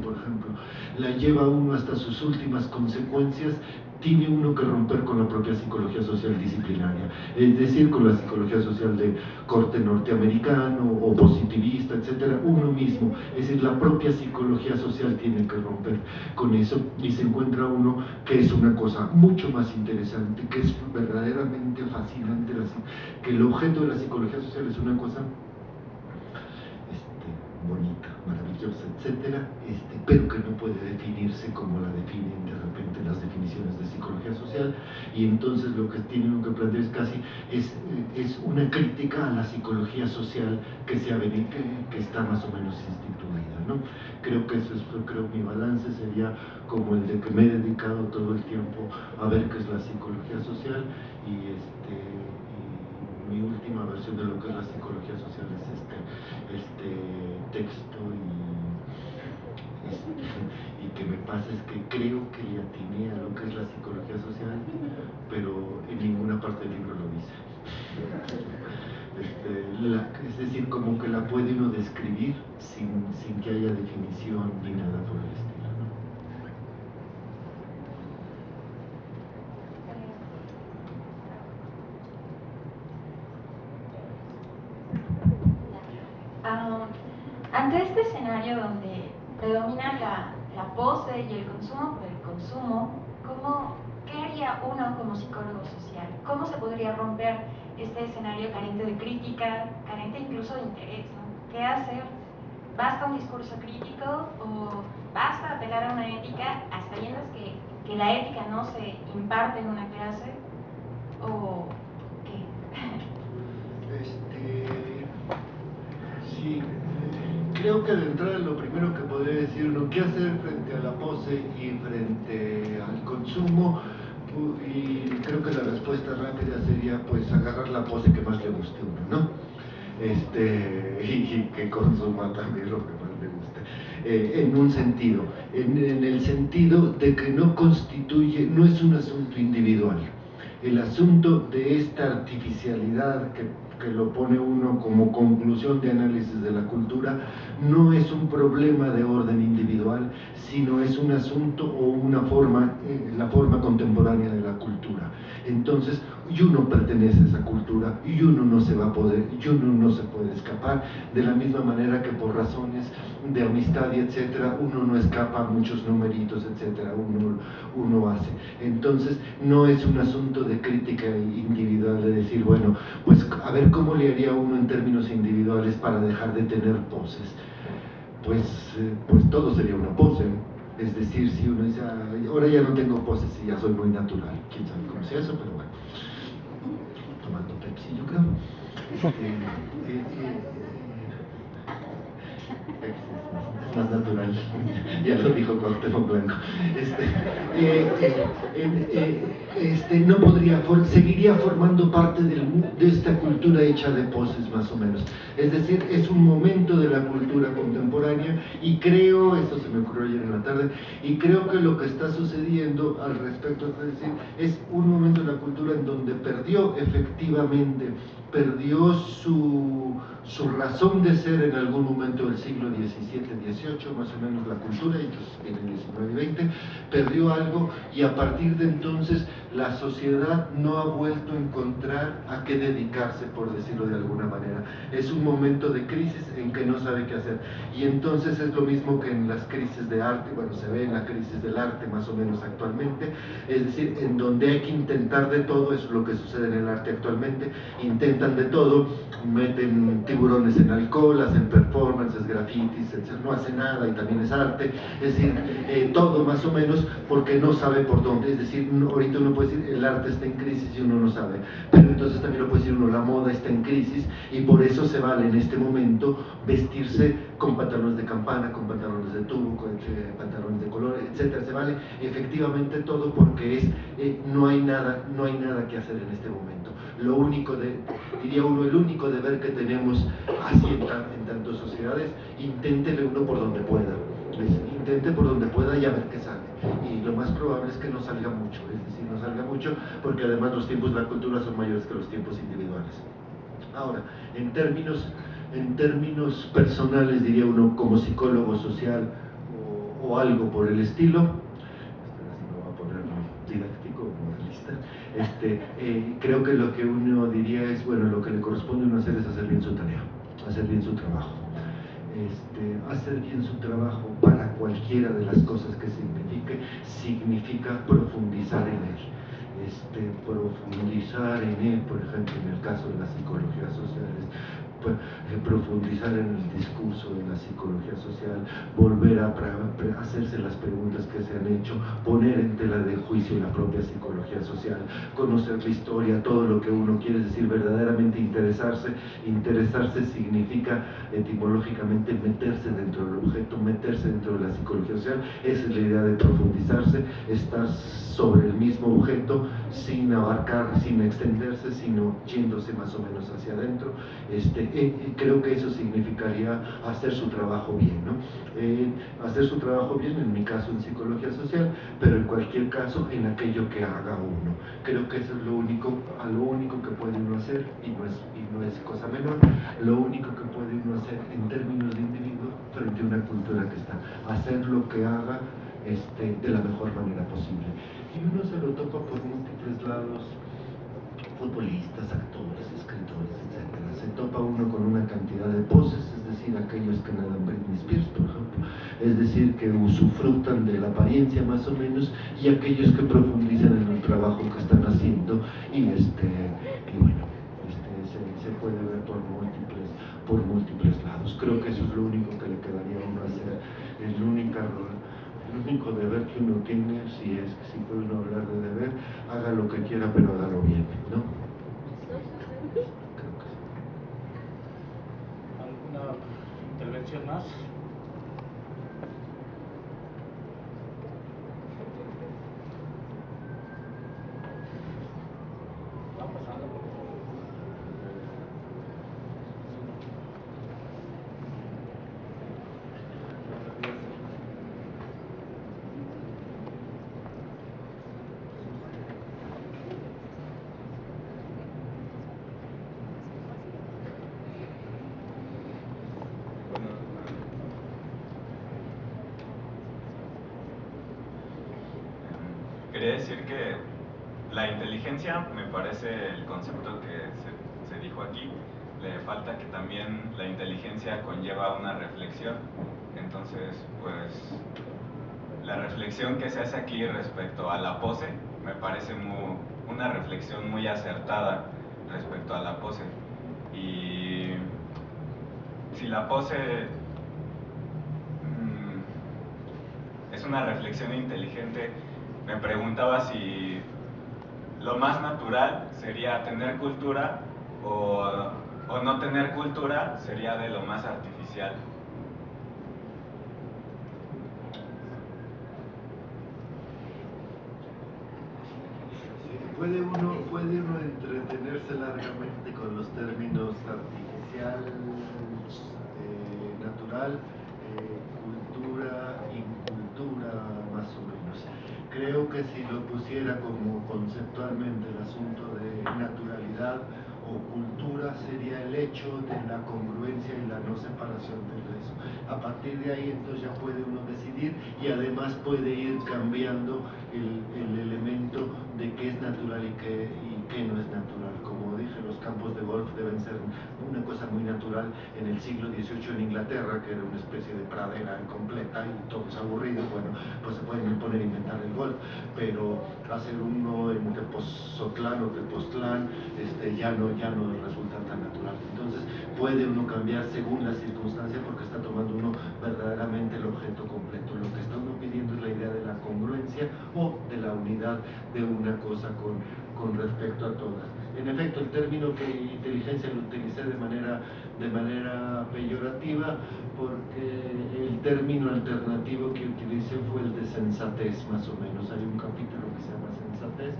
por ejemplo, la lleva uno hasta sus últimas consecuencias, tiene uno que romper con la propia psicología social disciplinaria, es decir, con la psicología social de corte norteamericano o positivista, etcétera, uno mismo, es decir, la propia psicología social tiene que romper con eso, y se encuentra uno que es una cosa mucho más interesante, que es verdaderamente fascinante, que el objeto de la psicología social es una cosa bonita, maravillosa, etcétera, pero que no puede definirse como la definen de repente las definiciones de psicología social, y entonces lo que tiene uno que plantear es una crítica a la psicología social que está más o menos instituida, ¿no? Creo que mi balance sería como el de que me he dedicado todo el tiempo a ver qué es la psicología social, y mi última versión de lo que es la psicología social es este texto, y que me pasa es que creo que le atiné a lo que es la psicología social, pero en ninguna parte del libro lo dice. Es decir, como que la puede uno describir sin que haya definición ni nada por el estilo, ¿no?
Ante este escenario donde predomina la pose y el consumo por el consumo, ¿qué haría uno como psicólogo social? ¿Cómo se podría romper este escenario carente de crítica, carente incluso de interés, ¿no? ¿qué hacer? ¿Basta un discurso crítico o basta apelar a una ética a sabiendas que la ética no se imparte en una clase? ¿O qué?
Sí, creo que de entrada lo primero que podría decir uno, ¿qué hacer frente a la pose y frente al consumo? Y creo que la respuesta rápida sería pues agarrar la pose que más le guste a uno, ¿no? Y que consuma también lo que más le guste. En un sentido, en el sentido de que no es un asunto individual. El asunto de esta artificialidad que lo pone uno como conclusión de análisis de la cultura, no es un problema de orden individual, sino es un asunto o una forma, la forma contemporánea de la cultura. Entonces, y uno pertenece a esa cultura, y uno no se va a poder, y uno no se puede escapar, de la misma manera que por razones de amistad y etcétera, uno no escapa a muchos numeritos, etcétera, uno hace. Entonces, no es un asunto de crítica individual, de decir, bueno, pues a ver cómo le haría uno en términos individuales para dejar de tener poses. Pues todo sería una pose. Es decir, si uno dice, ahora ya no tengo poses y ya soy muy natural, quién sabe cómo sea eso, pero bueno, tomando Pepsi yo creo. Es más natural, ya lo dijo Cuauhtémoc Blanco. No podría, seguiría formando parte de esta cultura hecha de poses más o menos. Es decir, es un momento de la cultura contemporánea y creo, esto se me ocurrió ayer en la tarde, y creo que lo que está sucediendo al respecto, es decir, es un momento de la cultura en donde perdió su razón de ser en algún momento del siglo XVII, XVIII, más o menos la cultura, y entonces en el XIX y XX, perdió algo y a partir de entonces la sociedad no ha vuelto a encontrar a qué dedicarse, por decirlo de alguna manera. Es un momento de crisis en que no sabe qué hacer. Y entonces es lo mismo que en las crisis de arte, bueno, se ve en la crisis del arte más o menos actualmente, es decir, en donde hay que intentar de todo, eso es lo que sucede en el arte actualmente, intentan de todo, meten tiburones en alcohol, hacen performances, grafitis, etc. No hace nada y también es arte, es decir, todo más o menos porque no sabe por dónde, es decir, ahorita uno puede decir el arte está en crisis y uno no sabe, pero entonces también lo puede decir uno, la moda está en crisis y por eso se vale en este momento vestirse con pantalones de campana, con pantalones de tubo, con pantalones de color, etcétera, se vale efectivamente todo porque no hay nada que hacer en este momento. Lo único diría uno, el único deber que tenemos así en tantas sociedades, inténtele uno por donde pueda. Intente por donde pueda y a ver qué sale. Y lo más probable es que no salga mucho, es decir, no salga mucho porque además los tiempos de la cultura son mayores que los tiempos individuales. Ahora, en términos personales, diría uno, como psicólogo social o algo por el estilo, así me voy a poner didáctico, moralista, creo que lo que uno diría es, bueno, lo que le corresponde a uno hacer es hacer bien su tarea, hacer bien su trabajo. Hacer bien su trabajo para cualquiera de las cosas que significa profundizar en él. Profundizar en él, por ejemplo, en el caso de las psicologías sociales, profundizar en el discurso de la psicología social, volver a hacerse las preguntas que se han hecho, poner en tela de juicio la propia psicología social, conocer la historia, todo lo que uno quiere, es decir, verdaderamente interesarse. Interesarse significa etimológicamente meterse dentro del objeto, meterse dentro de la psicología social. Esa es la idea de profundizarse, estar sobre el mismo objeto sin abarcar, sin extenderse, sino yéndose más o menos hacia adentro. Creo que eso significaría hacer su trabajo bien, ¿no? Hacer su trabajo bien, en mi caso en psicología social, pero en cualquier caso en aquello que haga uno. Creo que eso es lo único que puede uno hacer, y no es cosa menor, lo único que puede uno hacer en términos de individuo frente a una cultura que está, hacer lo que haga de la mejor manera posible. Y uno se lo topa por múltiples lados, futbolistas, actores, escritores, etc. Se topa uno con una cantidad de poses, es decir, aquellos que nadan Britney Spears, por ejemplo, es decir, que usufructan de la apariencia más o menos, y aquellos que profundizan en el trabajo que están haciendo, y bueno, se puede ver por múltiples lados. Creo que eso es lo único que le quedaría a uno hacer, el único deber que uno tiene, si puede uno hablar de deber, haga lo que quiera, pero hágalo bien, ¿no?
¿Alguna intervención más?
Quería decir que la inteligencia, me parece el concepto que se dijo aquí, le falta que también la inteligencia conlleva una reflexión. Entonces, pues, la reflexión que se hace aquí respecto a la pose, me parece una reflexión muy acertada respecto a la pose. Y si la pose es una reflexión inteligente, me preguntaba si lo más natural sería tener cultura o no tener cultura sería de lo más artificial.
Puede uno entretenerse largamente con los términos artificial, natural, cultura, incultura, más o menos. Creo que si lo pusiera como conceptualmente el asunto de naturalidad o cultura, sería el hecho de la congruencia y la no separación de eso. A partir de ahí entonces ya puede uno decidir y además puede ir cambiando el elemento de qué es natural y qué no es natural. Como dije, los campos de golf deben ser una cosa muy natural en el siglo XVIII en Inglaterra, que era una especie de pradera incompleta y todos aburridos. Bueno, pues se pueden poner a inventar el golf, pero hacer uno en Tepozotlán o Tepoztlán ya no resulta tan natural. Entonces puede uno cambiar según la circunstancia porque está tomando uno verdaderamente el objeto completo. Lo que está uno pidiendo es la idea de la congruencia o de la unidad de una cosa con respecto a todas. En efecto, el término que inteligencia lo utilicé de manera peyorativa porque el término alternativo que utilicé fue el de sensatez, más o menos. Hay un capítulo que se llama sensatez,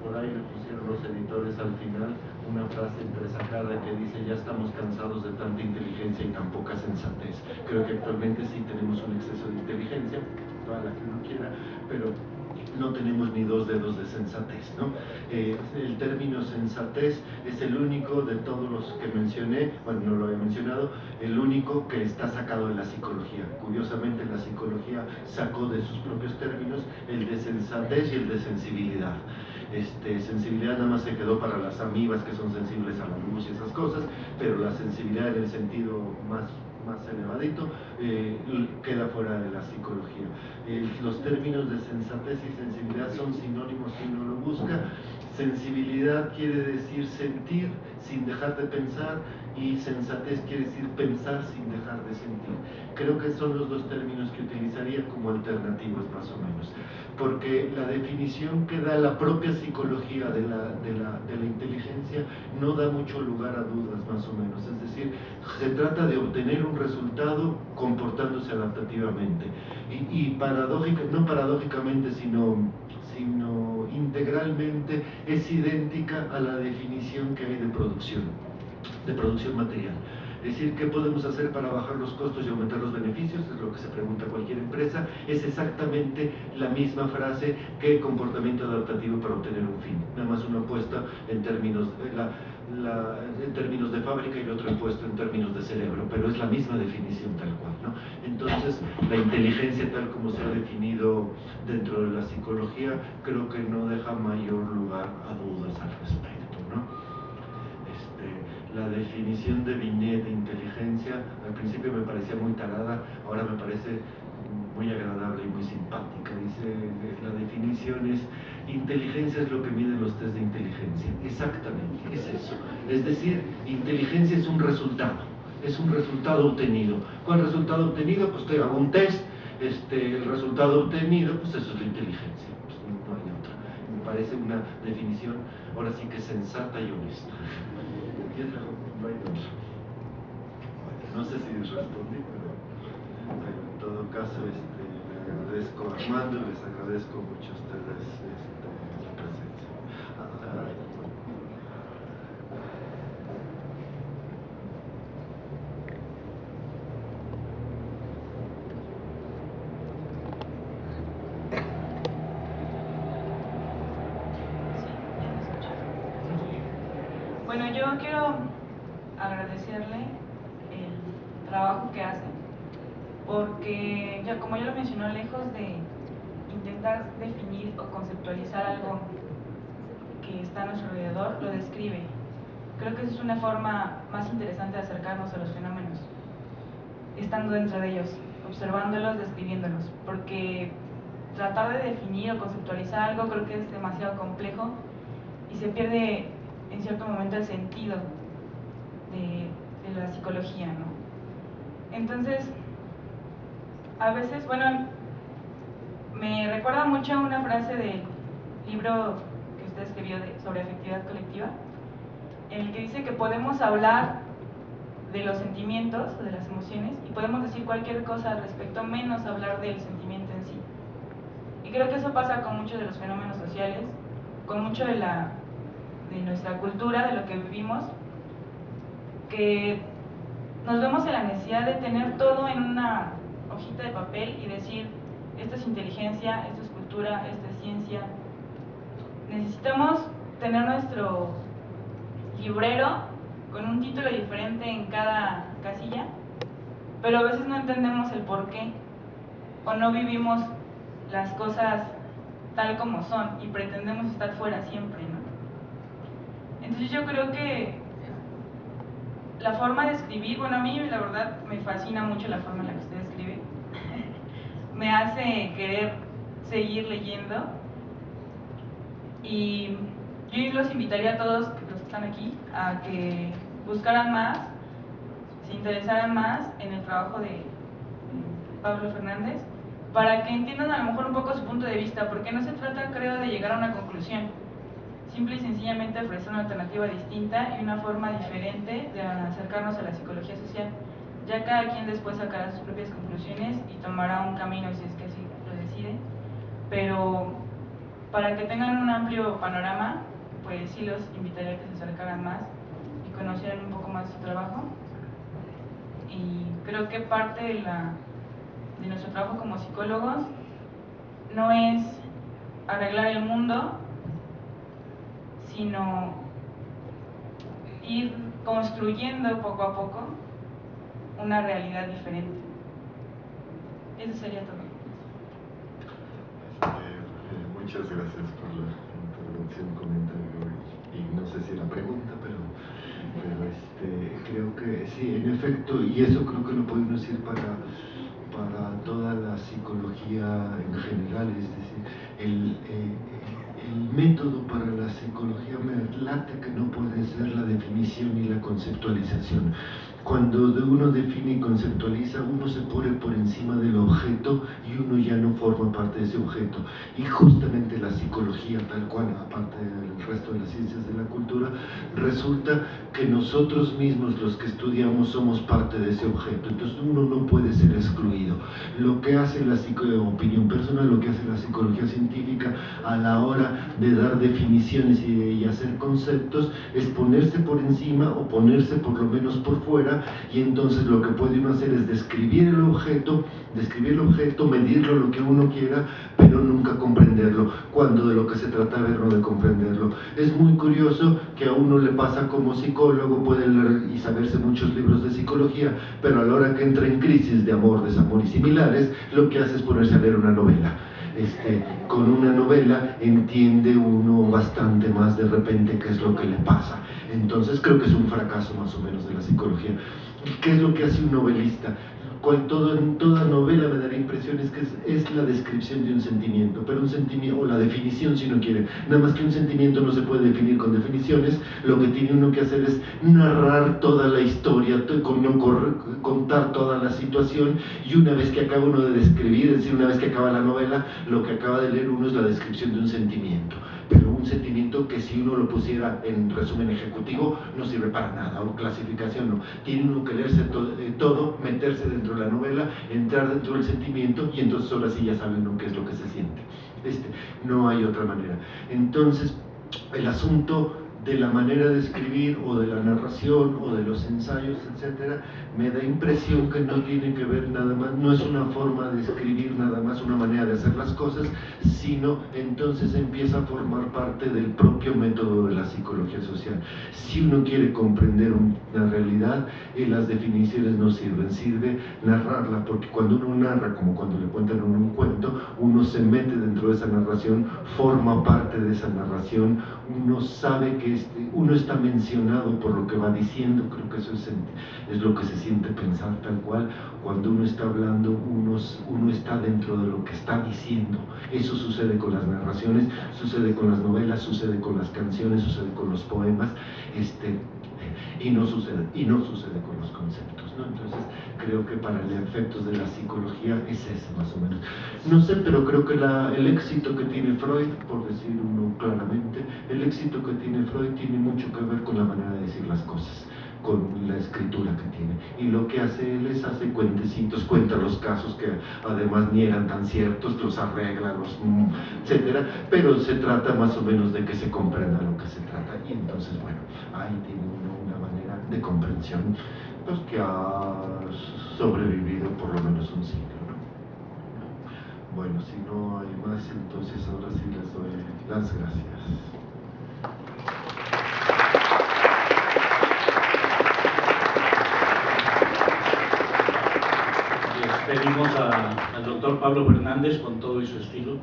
por ahí le pusieron los editores al final una frase entresacada que dice: ya estamos cansados de tanta inteligencia y tan poca sensatez. Creo que actualmente sí tenemos un exceso de inteligencia, toda la que uno quiera, pero no tenemos ni dos dedos de sensatez, ¿no? El término sensatez es el único de todos los que mencioné, bueno, no lo había mencionado, el único que está sacado de la psicología. Curiosamente, la psicología sacó de sus propios términos el de sensatez y el de sensibilidad. Sensibilidad nada más se quedó para las amibas que son sensibles a la luz y esas cosas, pero la sensibilidad en el sentido más elevadito queda fuera de la psicología. Los términos de sensatez y sensibilidad son sinónimos si uno lo busca. Sensibilidad quiere decir sentir sin dejar de pensar, y sensatez quiere decir pensar sin dejar de sentir. Creo que son los dos términos que utilizaría como alternativos, más o menos, porque la definición que da la propia psicología de la inteligencia no da mucho lugar a dudas, más o menos. Es decir, se trata de obtener un resultado comportándose adaptativamente y no paradójicamente, sino integralmente es idéntica a la definición que hay de producción material. Es decir, ¿qué podemos hacer para bajar los costos y aumentar los beneficios? Es lo que se pregunta cualquier empresa. Es exactamente la misma frase que comportamiento adaptativo para obtener un fin. Nada más uno puesta en términos de fábrica y el otro puesto en términos de cerebro, pero es la misma definición tal cual, ¿no? Entonces, la inteligencia tal como se ha definido dentro de la psicología, creo que no deja mayor lugar a dudas al respecto, ¿no? La definición de Binet de inteligencia al principio me parecía muy tarada, ahora me parece muy agradable y muy simpática. Dice, la definición es: inteligencia es lo que miden los test de inteligencia. Exactamente, es eso. Es decir, inteligencia es un resultado obtenido. ¿Cuál resultado obtenido? Pues te hago un test, el resultado obtenido, pues eso es la inteligencia, pues no hay otra. Me parece una definición, ahora sí que sensata y honesta. Y es la, no hay otra. No sé si respondí, pero en todo caso le agradezco a Armando y les agradezco mucho a ustedes la presencia.
Bueno, yo quiero agradecerle el trabajo que hace, porque ya como ya lo mencionó, lejos de intentar definir o conceptualizar algo que está a nuestro alrededor, lo describe. Creo que esa es una forma más interesante de acercarnos a los fenómenos, estando dentro de ellos, observándolos, describiéndolos, porque tratar de definir o conceptualizar algo creo que es demasiado complejo y se pierde en cierto momento el sentido de la psicología, ¿no? Entonces, a veces, bueno, me recuerda mucho una frase del libro que usted escribió sobre afectividad colectiva, en el que dice que podemos hablar de los sentimientos, de las emociones, y podemos decir cualquier cosa al respecto, menos hablar del sentimiento en sí. Y creo que eso pasa con muchos de los fenómenos sociales, con mucho de nuestra cultura, de lo que vivimos, que nos vemos en la necesidad de tener todo en una hojita de papel y decir, esto es inteligencia, esto es cultura, esto es ciencia. Necesitamos tener nuestro librero con un título diferente en cada casilla, pero a veces no entendemos el por qué, o no vivimos las cosas tal como son y pretendemos estar fuera siempre, ¿no? Entonces yo creo que la forma de escribir, bueno, a mí la verdad me fascina mucho la forma en la que usted escribe, me hace querer seguir leyendo, y yo los invitaría a todos los que están aquí a que buscaran más, se interesaran más en el trabajo de Pablo Fernández, para que entiendan a lo mejor un poco su punto de vista, porque no se trata, creo, de llegar a una conclusión, simple y sencillamente ofrecer una alternativa distinta y una forma diferente de acercarnos a la psicología social. Ya cada quien después sacará sus propias conclusiones y tomará un camino si es que así lo decide, pero para que tengan un amplio panorama, pues sí los invitaría a que se acercaran más y conocieran un poco más su trabajo. Y creo que parte de nuestro trabajo como psicólogos no es arreglar el mundo, sino ir construyendo poco a poco una realidad diferente. Eso sería todo.
Muchas gracias por la intervención, comentario y no sé si la pregunta, pero creo que sí, en efecto, y eso creo que lo podemos decir para toda la psicología en general, es decir, el método para la psicología me late que no puede ser la definición y la conceptualización. Cuando uno define y conceptualiza, uno se pone por encima del objeto y uno ya no forma parte de ese objeto. Y justamente la psicología, tal cual, aparte del resto de las ciencias de la cultura, resulta que nosotros mismos, los que estudiamos, somos parte de ese objeto. Entonces uno no puede ser excluido. Lo que hace la opinión personal, lo que hace la psicología científica a la hora de dar definiciones y hacer conceptos, es ponerse por encima o ponerse por lo menos por fuera, y entonces lo que puede uno hacer es describir el objeto, medirlo lo que uno quiera, pero nunca comprenderlo, cuando de lo que se trata es no de comprenderlo. Es muy curioso que a uno le pasa como psicólogo, puede leer y saberse muchos libros de psicología, pero a la hora que entra en crisis de amor, desamor y similares, lo que hace es ponerse a leer una novela. Con una novela entiende uno bastante más de repente qué es lo que le pasa. Entonces creo que es un fracaso más o menos de la psicología. ¿Qué es lo que hace un novelista?
en toda novela me da la impresión es que es la descripción de un sentimiento, pero un sentimiento, o la definición si uno quiere, nada más que un sentimiento no se puede definir con definiciones, lo que tiene uno que hacer es narrar toda la historia, contar toda la situación, y una vez que acaba uno de describir, es decir, una vez que acaba la novela, lo que acaba de leer uno es la descripción de un sentimiento, pero un sentimiento que si uno lo pusiera en resumen ejecutivo no sirve para nada, o clasificación no, tiene uno que leerse todo, meterse dentro de la novela, entrar dentro del sentimiento, y entonces ahora sí ya saben uno qué es lo que se siente. No hay otra manera. Entonces, el asunto de la manera de escribir, o de la narración, o de los ensayos, etcétera, me da impresión que no tiene que ver nada más, no es una forma de escribir nada más, una manera de hacer las cosas, sino entonces empieza a formar parte del propio método de la psicología social. Si uno quiere comprender una realidad, las definiciones no sirven, sirve narrarla, porque cuando uno narra, como cuando le cuentan un cuento, uno se mete dentro de esa narración, forma parte de esa narración, uno sabe que uno está mencionado por lo que va diciendo. Creo que eso es lo que se siente pensar tal cual. Cuando uno está hablando, uno está dentro de lo que está diciendo. Eso sucede con las narraciones, sucede con las novelas, sucede con las canciones, sucede con los poemas, y no sucede con los conceptos, ¿no? Entonces creo que para los efectos de la psicología es ese más o menos. No sé, pero creo que el éxito que tiene Freud, por decir uno claramente, el éxito que tiene Freud tiene mucho que ver con la manera de decir las cosas, con la escritura que tiene, y lo que hace él es hace cuentecitos, cuenta los casos que además ni eran tan ciertos, los arregla, etcétera, pero se trata más o menos de que se comprenda lo que se trata, y entonces bueno, ahí tiene uno una manera de comprensión pues que ha sobrevivido por lo menos un siglo, ¿no? Bueno, si no hay más, entonces ahora sí les doy las gracias.
Pedimos al doctor Pablo Fernández con todo y su estilo,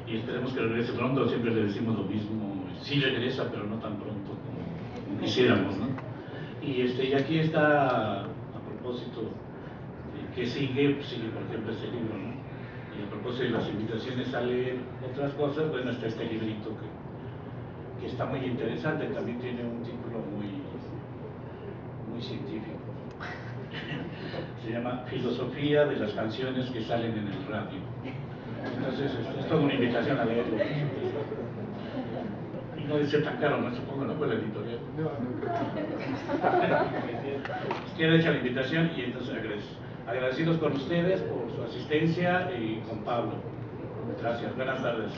y esperemos que regrese pronto. Siempre le decimos lo mismo, sí regresa, pero no tan pronto como quisiéramos, ¿no? Y aquí está, a propósito de qué sigue, pues sigue por ejemplo este libro, ¿no? Y a propósito de las invitaciones a leer otras cosas, bueno, está este librito que está muy interesante, también tiene un título muy científico. Se llama Filosofía de las canciones que salen en el radio. Entonces es toda una invitación a leerlo. Y no debe ser tan caro, no supongo, ¿no? Por la editorial. Queda hecha la invitación, y entonces agradecidos con ustedes por su asistencia y con Pablo. Gracias, buenas tardes.